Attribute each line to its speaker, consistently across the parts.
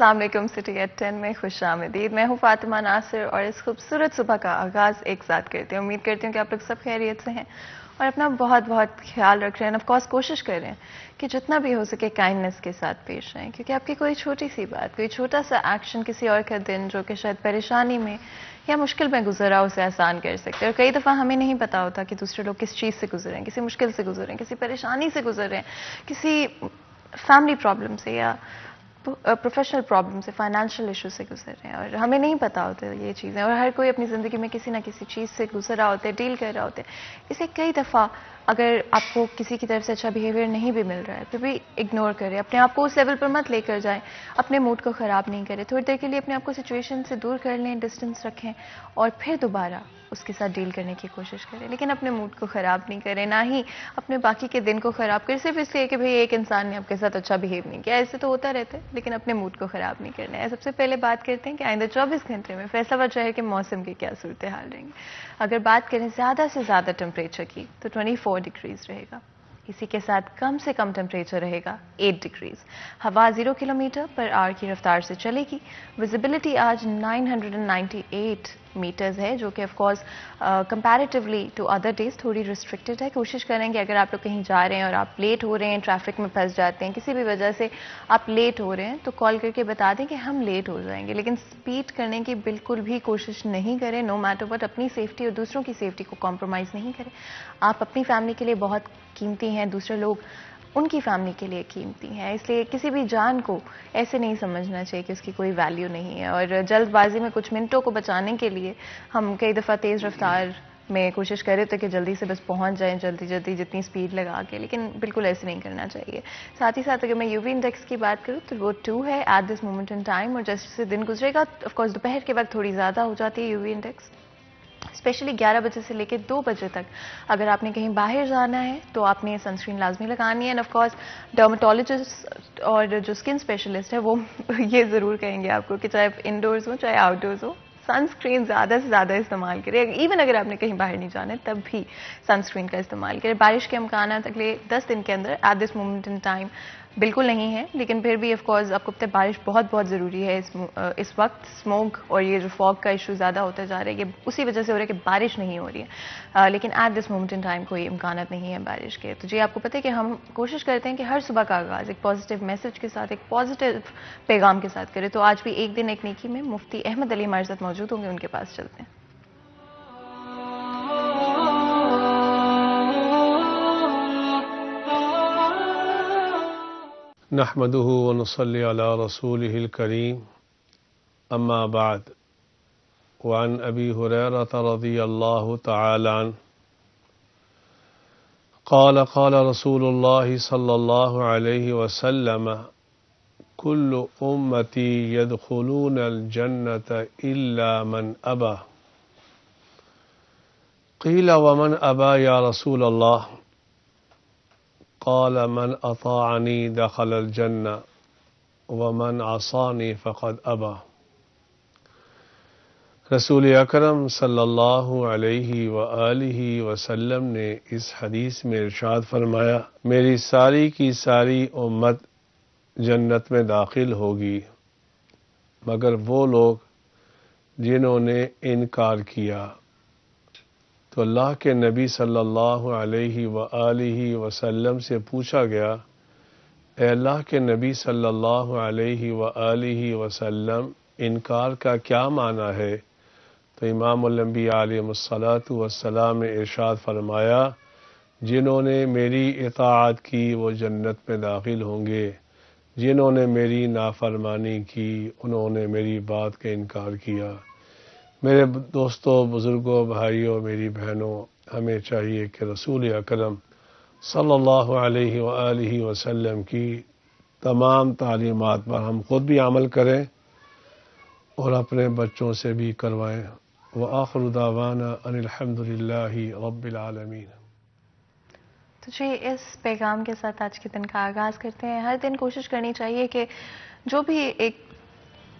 Speaker 1: अस्सलाम वालेकुम। City eight 10 में खुश आमदीद। मैं हूँ फातिमा नासिर और इस खूबसूरत सुबह का आगाज़ एक साथ करती हूँ। उम्मीद करती हूँ कि आप लोग सब खैरियत से हैं और अपना बहुत बहुत ख्याल रख रहे हैं। ऑफ कोर्स कोशिश कर रहे हैं कि जितना भी हो सके काइंडनेस के साथ पेश आएँ, क्योंकि आपकी कोई छोटी सी बात, कोई छोटा सा एक्शन किसी और का दिन जो कि शायद परेशानी में या मुश्किल में गुजरा उसे आसान कर सकते हैं। और कई दफ़ा हमें नहीं पता होता कि दूसरे लोग किस चीज़ से गुजरे हैं, किसी मुश्किल से गुजरे हैं, किसी परेशानी से गुजरे हैं, किसी फैमिली प्रॉब्लम से या प्रोफेशनल प्रॉब्लम से, फाइनेंशियल इशू से गुजर रहे हैं और हमें नहीं पता होता ये चीज़ें। और हर कोई अपनी ज़िंदगी में किसी ना किसी चीज़ से गुजर रहा होता है, डील कर रहा होता है। इसे कई दफ़ा अगर आपको किसी की तरफ से अच्छा बिहेवियर नहीं भी मिल रहा है फिर भी इग्नोर करें, अपने आप को उस लेवल पर मत लेकर जाएं, अपने मूड को ख़राब नहीं करें। थोड़ी देर के लिए अपने आप को सिचुएशन से दूर कर लें, डिस्टेंस रखें और फिर दोबारा उसके साथ डील करने की कोशिश करें। लेकिन अपने मूड को ख़राब नहीं करें, ना ही अपने बाकी के दिन को ख़राब करें सिर्फ इसलिए कि भाई एक इंसान ने आपके साथ अच्छा बिहेव नहीं किया। ऐसे तो होता रहता है, लेकिन अपने मूड को ख़राब नहीं करना है। सबसे पहले बात करते हैं कि आइंदा 24 घंटे में फैसलाबाद शहर के मौसम की क्या सूरत हाल रहेंगी। अगर बात करें ज़्यादा से ज़्यादा टेम्परेचर की तो 24 डिग्रीज रहेगा। इसी के साथ कम से कम टेम्परेचर रहेगा 8 डिग्रीज। हवा 0 किलोमीटर पर आवर की रफ्तार से चलेगी। विजिबिलिटी आज 998 मीटर्स है, जो कि of course comparatively to other days थोड़ी रिस्ट्रिक्टेड है। कोशिश करेंगे अगर आप लोग कहीं जा रहे हैं और आप लेट हो रहे हैं, ट्रैफिक में फंस जाते हैं, किसी भी वजह से आप लेट हो रहे हैं, तो कॉल करके बता दें कि हम लेट हो जाएंगे। लेकिन स्पीड करने की बिल्कुल भी कोशिश नहीं करें। नो मैटर व्हाट, अपनी सेफ्टी और दूसरों की सेफ्टी को कॉम्प्रोमाइज़ नहीं करें। आप अपनी फैमिली के लिए बहुत कीमती हैं, दूसरे लोग उनकी फैमिली के लिए कीमती हैं, इसलिए किसी भी जान को ऐसे नहीं समझना चाहिए कि उसकी कोई वैल्यू नहीं है। और जल्दबाजी में कुछ मिनटों को बचाने के लिए हम कई दफ़ा तेज़ रफ्तार में कोशिश करें तो कि जल्दी से बस पहुंच जाएं, जल्दी जल्दी जितनी स्पीड लगा के, लेकिन बिल्कुल ऐसे नहीं करना चाहिए। साथ ही साथ अगर मैं यूवी इंडेक्स की बात करूं तो वो 2 है eight this moment in time. और जैसे जैसे दिन गुजरेगा ऑफकोर्स दोपहर के वक्त थोड़ी ज़्यादा हो जाती है यूवी इंडेक्स, स्पेशली 11 बजे से लेकर 2 बजे तक। अगर आपने कहीं बाहर जाना है तो आपने सनस्क्रीन लाजमी लगानी है। एंड ऑफ कोर्स डर्माटोलॉजिस्ट और जो स्किन स्पेशलिस्ट है वो ये ज़रूर कहेंगे आपको कि चाहे इंडोर्स हो चाहे आउटडोर्स हो, सनस्क्रीन ज़्यादा से ज़्यादा इस्तेमाल करें। इवन अगर आपने कहीं बाहर नहीं जाना है तब भी सनस्क्रीन का इस्तेमाल करें। बारिश के अमकान अगले 10 दिन के अंदर eight this moment in time बिल्कुल नहीं है, लेकिन फिर भी ऑफ कोर्स आपको पता है बारिश बहुत बहुत ज़रूरी है इस वक्त। स्मोक और ये जो फॉग का इशू ज़्यादा होता जा रहा है, ये उसी वजह से हो रहा है कि बारिश नहीं हो रही है। लेकिन eight this moment in time कोई इम्कानात नहीं है बारिश के। तो जी आपको पता है कि हम कोशिश करते हैं कि हर सुबह का आगाज़ एक पॉजिटिव मैसेज के साथ, एक पॉजिटिव पैगाम के साथ करें। तो आज भी एक दिन एक नेकी में मुफ्ती अहमद अली हमारे साथ मौजूद होंगे, उनके पास चलते हैं।
Speaker 2: नहमदुहु व नुसल्ली अला रसूलिहिल करीम, अम्मा बाद। वअन अबी हुरैरा रज़ियल्लाहु तआला अन्हु क़ाल क़ाल रसूलुल्लाह सल्लल्लाहु अलैहि वसल्लम कुल्लु उम्मती यदखुलूनल जन्नत इल्ला मन अबा। क़ील व मन अबा या रसूलल्लाह? क़ाल मन अताअनी दख़लल जन्नह व मन असानी फ़क़द अबा। रसूल अकरम सल्लल्लाहु अलैहि व आलिहि वसल्लम ने इस हदीस में इरशाद फरमाया, मेरी सारी की सारी उम्मत जन्नत में दाखिल होगी मगर वो लोग जिन्होंने इनकार किया। तो अल्लाह के नबी सल्लल्लाहु अलैहि व आलिहि वसल्लम से पूछा गया, ए अल्लाह के नबी सल्लल्लाहु अलैहि व आलिहि वसल्लम, इनकार का क्या माना है? तो इमामुल अंबिया अलैहिस्सलातु वस्सलाम ने इरशाद फरमाया, जिन्होंने मेरी इताअत की वो जन्नत में दाखिल होंगे, जिन्होंने मेरी नाफरमानी की उन्होंने मेरी बात का इनकार किया। मेरे दोस्तों, बुज़ुर्गों, भाइयों, मेरी बहनों, हमें चाहिए कि रसूल अकरम सल्लल्लाहु अलैहि व आलिहि वसल्लम की तमाम तालीमात पर हम खुद भी अमल करें और अपने बच्चों से भी करवाएं। व आखिरु दावाना अनिल हम्दुलिल्लाहि रब्बिल आलमीन।
Speaker 1: तो जी इस पैगाम के साथ आज के दिन का आगाज़ करते हैं। हर दिन कोशिश करनी चाहिए कि जो भी एक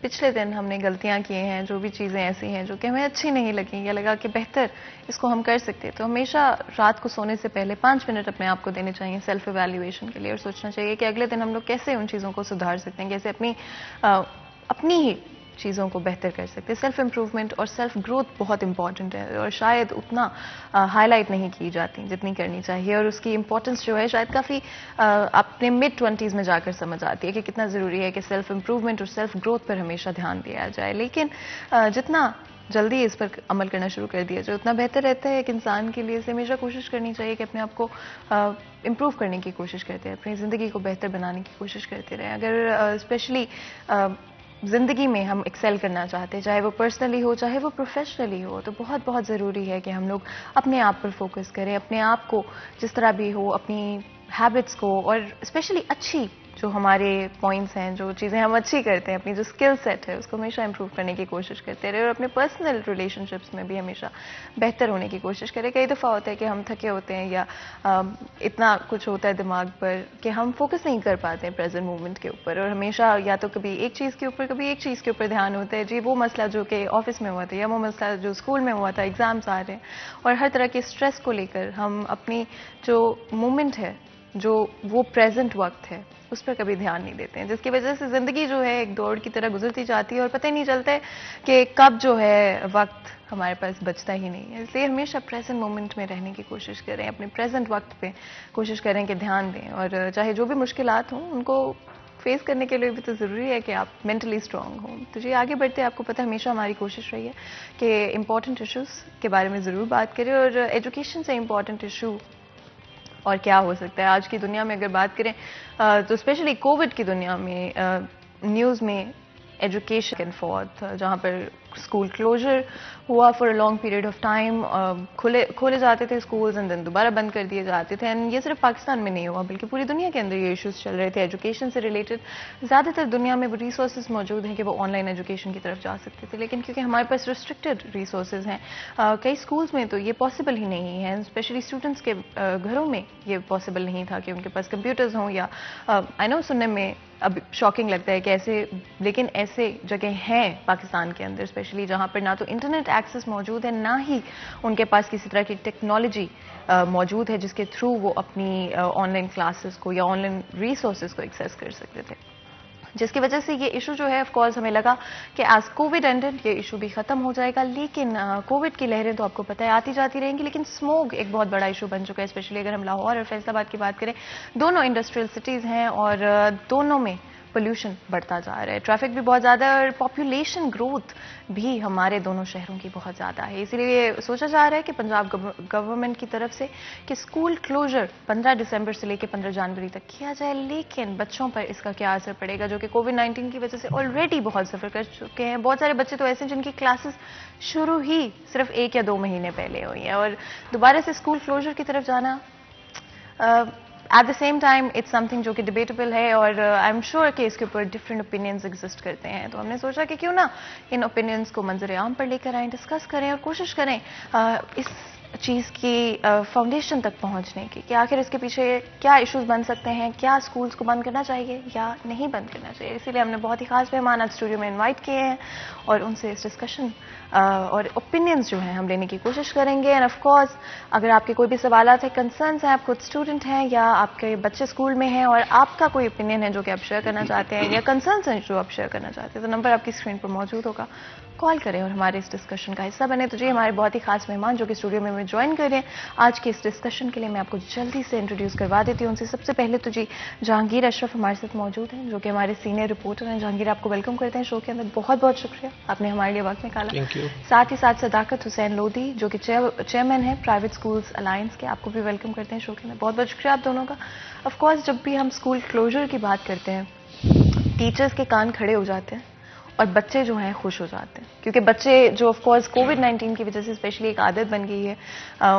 Speaker 1: पिछले दिन हमने गलतियां की हैं, जो भी चीज़ें ऐसी हैं जो कि हमें अच्छी नहीं लगी या लगा कि बेहतर इसको हम कर सकते हैं, तो हमेशा रात को सोने से पहले 5 मिनट अपने आप को देने चाहिए सेल्फ एवेल्युएशन के लिए और सोचना चाहिए कि अगले दिन हम लोग कैसे उन चीज़ों को सुधार सकते हैं, कैसे अपनी अपनी ही चीज़ों को बेहतर कर सकते हैं। सेल्फ इम्प्रूवमेंट और सेल्फ ग्रोथ बहुत इंपॉर्टेंट है और शायद उतना हाईलाइट नहीं की जाती जितनी करनी चाहिए, और उसकी इंपॉर्टेंस जो है शायद काफ़ी अपने मिड 20s में जाकर समझ आती है कि कितना ज़रूरी है कि सेल्फ इम्प्रूवमेंट और सेल्फ ग्रोथ पर हमेशा ध्यान दिया जाए। लेकिन जितना जल्दी इस पर अमल करना शुरू कर दिया जाए उतना बेहतर रहता है। एक इंसान के लिए इसे हमेशा कोशिश करनी चाहिए कि अपने आप को इम्प्रूव करने की कोशिश करते हैं, अपनी ज़िंदगी को बेहतर बनाने की कोशिश करते रहें। अगर स्पेशली ज़िंदगी में हम एक्सेल करना चाहते हैं, चाहे वो पर्सनली हो चाहे वो प्रोफेशनली हो, तो बहुत बहुत ज़रूरी है कि हम लोग अपने आप पर फोकस करें, अपने आप को जिस तरह भी हो, अपनी हैबिट्स को, और स्पेशली अच्छी जो हमारे पॉइंट्स हैं, जो चीज़ें हम अच्छी करते हैं, अपनी जो स्किल सेट है उसको हमेशा इंप्रूव करने की कोशिश करते रहे, और अपने पर्सनल रिलेशनशिप्स में भी हमेशा बेहतर होने की कोशिश करें। कई दफ़ा होता है कि हम थके होते हैं या इतना कुछ होता है दिमाग पर कि हम फोकस नहीं कर पाते हैं प्रेजेंट मोमेंट के ऊपर, और हमेशा या तो कभी एक चीज़ के ऊपर कभी एक चीज़ के ऊपर ध्यान होता है, जी वो मसला जो कि ऑफिस में हुआ था या वो मसला जो स्कूल में हुआ था, एग्ज़ाम्स आ रहे हैं, और हर तरह के स्ट्रेस को लेकर हम अपनी जो मोमेंट है, जो वो प्रेजेंट वक्त है, उस पर कभी ध्यान नहीं देते हैं, जिसकी वजह से ज़िंदगी जो है एक दौड़ की तरह गुजरती जाती है और पता ही नहीं चलता है कि कब जो है वक्त हमारे पास बचता ही नहीं है। इसलिए हमेशा प्रेजेंट मोमेंट में रहने की कोशिश करें, अपने प्रेजेंट वक्त पे कोशिश करें कि ध्यान दें, और चाहे जो भी मुश्किलात हों उनको फेस करने के लिए भी तो ज़रूरी है कि आप मेंटली स्ट्रांग हों। तो जी आगे बढ़ते आपको पता है हमेशा हमारी कोशिश रही है कि इम्पॉर्टेंट इश्यूज़ के बारे में ज़रूर बात करें, और एजुकेशन से इम्पॉर्टेंट इशू और क्या हो सकता है आज की दुनिया में। अगर बात करें तो स्पेशली कोविड की दुनिया में न्यूज़ में एजुकेशन एंड फोर्थ, जहाँ पर स्कूल क्लोजर हुआ for a long period of time, खोले जाते थे स्कूल्स एंड देन दोबारा बंद कर दिए जाते थे, एंड ये सिर्फ पाकिस्तान में नहीं हुआ बल्कि पूरी दुनिया के अंदर ये इश्यूज चल रहे थे एजुकेशन से रिलेटेड। ज़्यादातर दुनिया में वो रिसोर्सेज मौजूद हैं कि वो ऑनलाइन एजुकेशन की तरफ जा सकते थे, लेकिन क्योंकि हमारे पास रिस्ट्रिक्टेड रिसोर्सेज हैं कई स्कूल्स में तो ये पॉसिबल ही नहीं है, स्पेशली स्टूडेंट्स के घरों में ये पॉसिबल नहीं था कि उनके पास कंप्यूटर्स हों, या आई नो सुनने में अब शॉकिंग लगता है कि ऐसे, लेकिन ऐसे जगह हैं पाकिस्तान के अंदर स्पेशली जहाँ पर ना तो इंटरनेट एक्सेस मौजूद है, ना ही उनके पास किसी तरह की टेक्नोलॉजी मौजूद है जिसके थ्रू वो अपनी ऑनलाइन क्लासेस को या ऑनलाइन रिसोर्सेज को एक्सेस कर सकते थे, जिसकी वजह से ये इशू जो है ऑफ कोर्स हमें लगा कि आज कोविड एंडेड ये इशू भी खत्म हो जाएगा, लेकिन कोविड की लहरें तो आपको पता है आती जाती रहेंगी, लेकिन स्मोग एक बहुत बड़ा इशू बन चुका है। स्पेशली अगर हम लाहौर और फैसलाबाद की बात करें, दोनों इंडस्ट्रियल सिटीज़ हैं और दोनों में पोल्यूशन बढ़ता जा रहा है, ट्रैफिक भी बहुत ज़्यादा है और पॉपुलेशन ग्रोथ भी हमारे दोनों शहरों की बहुत ज़्यादा है। इसीलिए सोचा जा रहा है कि पंजाब गवर्नमेंट की तरफ से कि स्कूल क्लोजर 15 दिसंबर से लेकर 15 जनवरी तक किया जाए, लेकिन बच्चों पर इसका क्या असर पड़ेगा जो कि कोविड-19 की वजह से ऑलरेडी बहुत सफ़र कर चुके हैं। बहुत सारे बच्चे तो ऐसे हैं जिनकी क्लासेस शुरू ही सिर्फ 1 या 2 महीने पहले हुई हैं, और दोबारा से स्कूल क्लोजर की तरफ जाना eight the same time it's something जो कि डिबेटेबल है, और आई एम श्योर कि इसके ऊपर डिफरेंट ओपिनियंस एग्जिस्ट करते हैं। तो हमने सोचा कि क्यों ना इन ओपिनियंस को मंजर आम पर लेकर आएँ, डिस्कस करें और कोशिश करें इस चीज़ की फाउंडेशन तक पहुंचने की कि आखिर इसके पीछे क्या इश्यूज बन सकते हैं, क्या स्कूल्स को बंद करना चाहिए या नहीं बंद करना चाहिए। इसीलिए हमने बहुत ही खास मेहमान आज स्टूडियो में इनवाइट किए हैं और उनसे इस डिस्कशन और ओपिनियंस जो हैं हम लेने की कोशिश करेंगे। एंड ऑफ कोर्स अगर आपके कोई भी सवालात हैं, कंसर्न्स हैं, आप खुद स्टूडेंट हैं या आपके बच्चे स्कूल में हैं और आपका कोई ओपिनियन है जो कि आप शेयर करना चाहते हैं या कंसर्न्स हैं जो आप शेयर करना चाहते हैं, तो नंबर आपकी स्क्रीन पर मौजूद होगा, कॉल करें और हमारे इस डिस्कशन का हिस्सा बने। तो जी हमारे बहुत ही खास मेहमान जो कि स्टूडियो में ज्वाइन कर रहे हैं आज के इस डिस्कशन के लिए, मैं आपको जल्दी से इंट्रोड्यूस करवा देती हूँ उनसे। सबसे पहले तो जी जहांगीर अशरफ हमारे साथ मौजूद हैं जो कि हमारे सीनियर रिपोर्टर हैं। जहांगीर आपको वेलकम करते हैं शो के अंदर, बहुत बहुत शुक्रिया आपने हमारे लिए वक्त निकाला।
Speaker 3: Thank you.
Speaker 1: साथ ही साथ सदाकत हुसैन लोधी जो कि चेयरमैन है प्राइवेट स्कूल्स अलायंस के, आपको भी वेलकम करते हैं शो के अंदर, बहुत बहुत शुक्रिया आप दोनों का। ऑफ कोर्स जब भी हम स्कूल क्लोजर की बात करते हैं टीचर्स के कान खड़े हो जाते हैं और बच्चे जो हैं खुश हो जाते हैं, क्योंकि बच्चे जो ऑफ कोर्स कोविड-19 की वजह से स्पेशली एक आदत बन गई है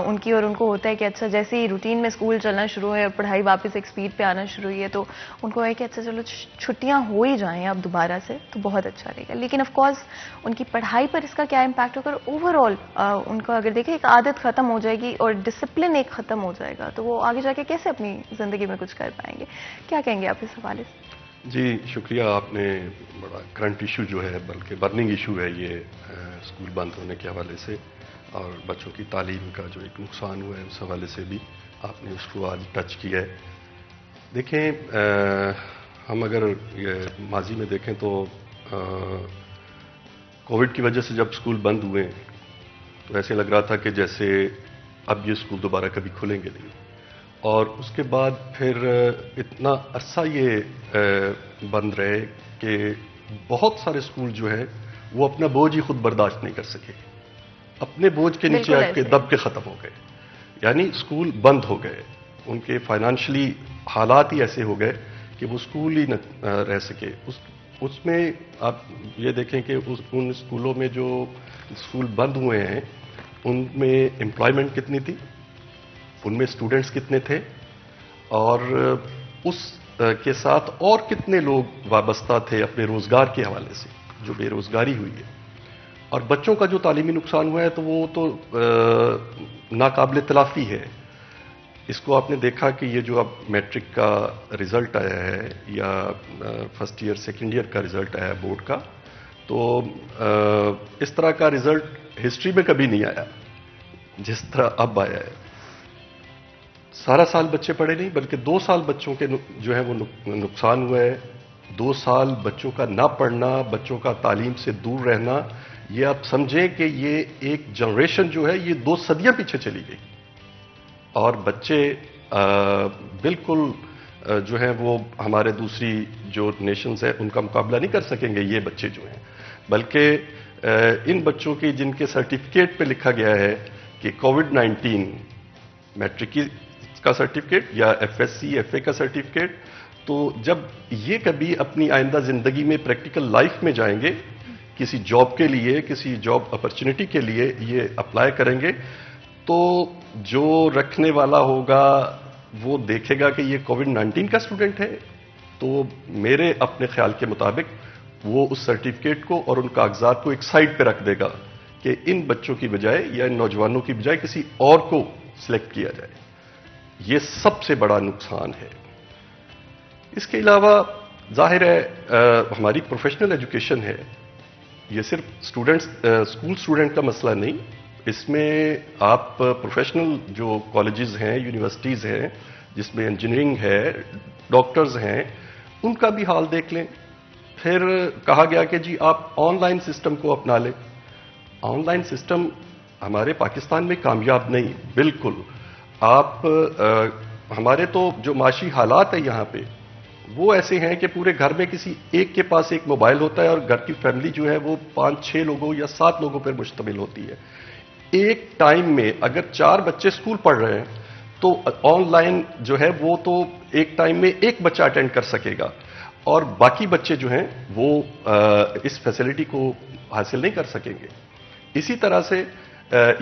Speaker 1: उनकी, और उनको होता है कि अच्छा जैसे ही रूटीन में स्कूल चलना शुरू है और पढ़ाई वापस एक स्पीड पे आना शुरू हुई है तो उनको है कि अच्छा चलो छुट्टियां हो ही जाएं अब दोबारा से तो बहुत अच्छा रहेगा। लेकिन ऑफ कोर्स उनकी पढ़ाई पर इसका क्या इम्पैक्ट होगा, ओवरऑल उनको अगर देखें एक आदत खत्म हो जाएगी और डिसिप्लिन एक खत्म हो जाएगा तो वो आगे जाके कैसे अपनी ज़िंदगी में कुछ कर पाएंगे। क्या कहेंगे आप इस हवाले से?
Speaker 3: जी शुक्रिया, आपने बड़ा करंट इशू जो है बल्कि बर्निंग इशू है ये स्कूल बंद होने के हवाले से और बच्चों की तालीम का जो एक नुकसान हुआ है उस हवाले से भी आपने उसको आज टच किया है। देखें हम अगर ये माजी में देखें तो कोविड की वजह से जब स्कूल बंद हुए तो ऐसे लग रहा था कि जैसे अब ये स्कूल दोबारा कभी खुलेंगे नहीं, और उसके बाद फिर इतना अरसा ये बंद रहे कि बहुत सारे स्कूल जो है वो अपना बोझ ही खुद बर्दाश्त नहीं कर सके, अपने बोझ के नीचे आके दब के ख़त्म हो गए। यानी स्कूल बंद हो गए, उनके फाइनेंशियली हालात ही ऐसे हो गए कि वो स्कूल ही न रह सके। उसमें आप ये देखें कि उन स्कूलों में जो स्कूल बंद हुए हैं उनमें एम्प्लॉयमेंट कितनी थी, उनमें स्टूडेंट्स कितने थे, और उस के साथ और कितने लोग वाबस्ता थे अपने रोज़गार के हवाले से, जो बेरोज़गारी हुई है। और बच्चों का जो तालीमी नुकसान हुआ है तो वो तो नाकाबिल तलाफ़ी है। इसको आपने देखा कि ये जो अब मैट्रिक का रिज़ल्ट आया है या फर्स्ट ईयर सेकेंड ईयर का रिज़ल्ट आया है बोर्ड का, तो इस तरह का रिज़ल्ट हिस्ट्री में कभी नहीं आया जिस तरह अब आया है। सारा साल बच्चे पढ़े नहीं, बल्कि 2 साल बच्चों के जो है वो नुकसान हुआ है। 2 साल बच्चों का ना पढ़ना, बच्चों का तालीम से दूर रहना, ये आप समझें कि ये एक जनरेशन जो है ये 2 सदियां पीछे चली गई, और बच्चे बिल्कुल जो है वो हमारे दूसरी जो नेशंस है उनका मुकाबला नहीं कर सकेंगे ये बच्चे जो हैं। बल्कि इन बच्चों की जिनके सर्टिफिकेट पे लिखा गया है कि कोविड-19 मैट्रिक का सर्टिफिकेट या एफएससी एफए का सर्टिफिकेट, तो जब ये कभी अपनी आइंदा जिंदगी में प्रैक्टिकल लाइफ में जाएंगे, किसी जॉब के लिए, किसी जॉब अपॉर्चुनिटी के लिए ये अप्लाई करेंगे, तो जो रखने वाला होगा वो देखेगा कि ये कोविड-19 का स्टूडेंट है, तो मेरे अपने ख्याल के मुताबिक वो उस सर्टिफिकेट को और उन कागजात को एक साइड पे रख देगा कि इन बच्चों की बजाय या इन नौजवानों की बजाय किसी और को सिलेक्ट किया जाए। ये सबसे बड़ा नुकसान है। इसके अलावा जाहिर है हमारी प्रोफेशनल एजुकेशन है, ये सिर्फ स्टूडेंट्स स्कूल स्टूडेंट का मसला नहीं, इसमें आप प्रोफेशनल जो कॉलेजेस हैं, यूनिवर्सिटीज़ हैं, जिसमें इंजीनियरिंग है, डॉक्टर्स हैं, उनका भी हाल देख लें। फिर कहा गया कि जी आप ऑनलाइन सिस्टम को अपना लें। ऑनलाइन सिस्टम हमारे पाकिस्तान में कामयाब नहीं, बिल्कुल। आप हमारे तो जो माशी हालात है यहाँ पे वो ऐसे हैं कि पूरे घर में किसी एक के पास एक मोबाइल होता है और घर की फैमिली जो है वो 5-6 लोगों या 7 लोगों पर मुश्तमिल होती है। एक टाइम में अगर 4 बच्चे स्कूल पढ़ रहे हैं तो ऑनलाइन जो है वो तो एक टाइम में एक बच्चा अटेंड कर सकेगा, और बाकी बच्चे जो हैं वो इस फैसिलिटी को हासिल नहीं कर सकेंगे। इसी तरह से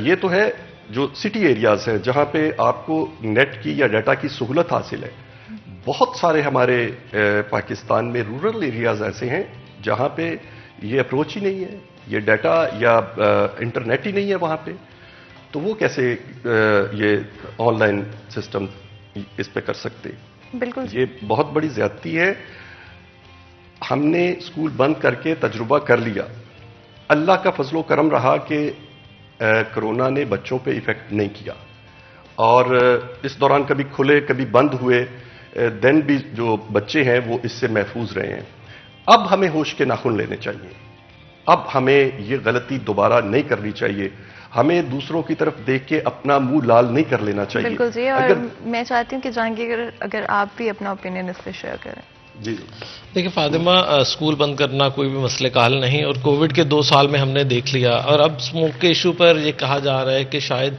Speaker 3: ये तो है जो सिटी एरियाज हैं जहां पे आपको नेट की या डाटा की सहूलत हासिल है। बहुत सारे हमारे पाकिस्तान में रूरल एरियाज ऐसे हैं जहां पे ये अप्रोच ही नहीं है, ये डाटा या इंटरनेट ही नहीं है वहां पे, तो वो कैसे ये ऑनलाइन सिस्टम इस पे कर सकते?
Speaker 1: बिल्कुल,
Speaker 3: ये बहुत बड़ी ज्यादती है। हमने स्कूल बंद करके तजुर्बा कर लिया। अल्लाह का फजलो करम रहा कि कोरोना ने बच्चों पे इफेक्ट नहीं किया, और इस दौरान कभी खुले कभी बंद हुए, देन भी जो बच्चे हैं वो इससे महफूज रहे हैं। अब हमें होश के नाखून लेने चाहिए, अब हमें ये गलती दोबारा नहीं करनी चाहिए। हमें दूसरों की तरफ देख के अपना मुंह लाल नहीं कर लेना चाहिए।
Speaker 1: बिल्कुल जी, और मैं चाहती हूँ कि जहांगीर अगर आप भी अपना ओपिनियन इस पर शेयर करें।
Speaker 3: जी
Speaker 4: देखिए फातिमा, स्कूल बंद करना कोई भी मसले का हल नहीं, और कोविड के 2 साल में हमने देख लिया, और अब स्मोक के इशू पर यह कहा जा रहा है कि शायद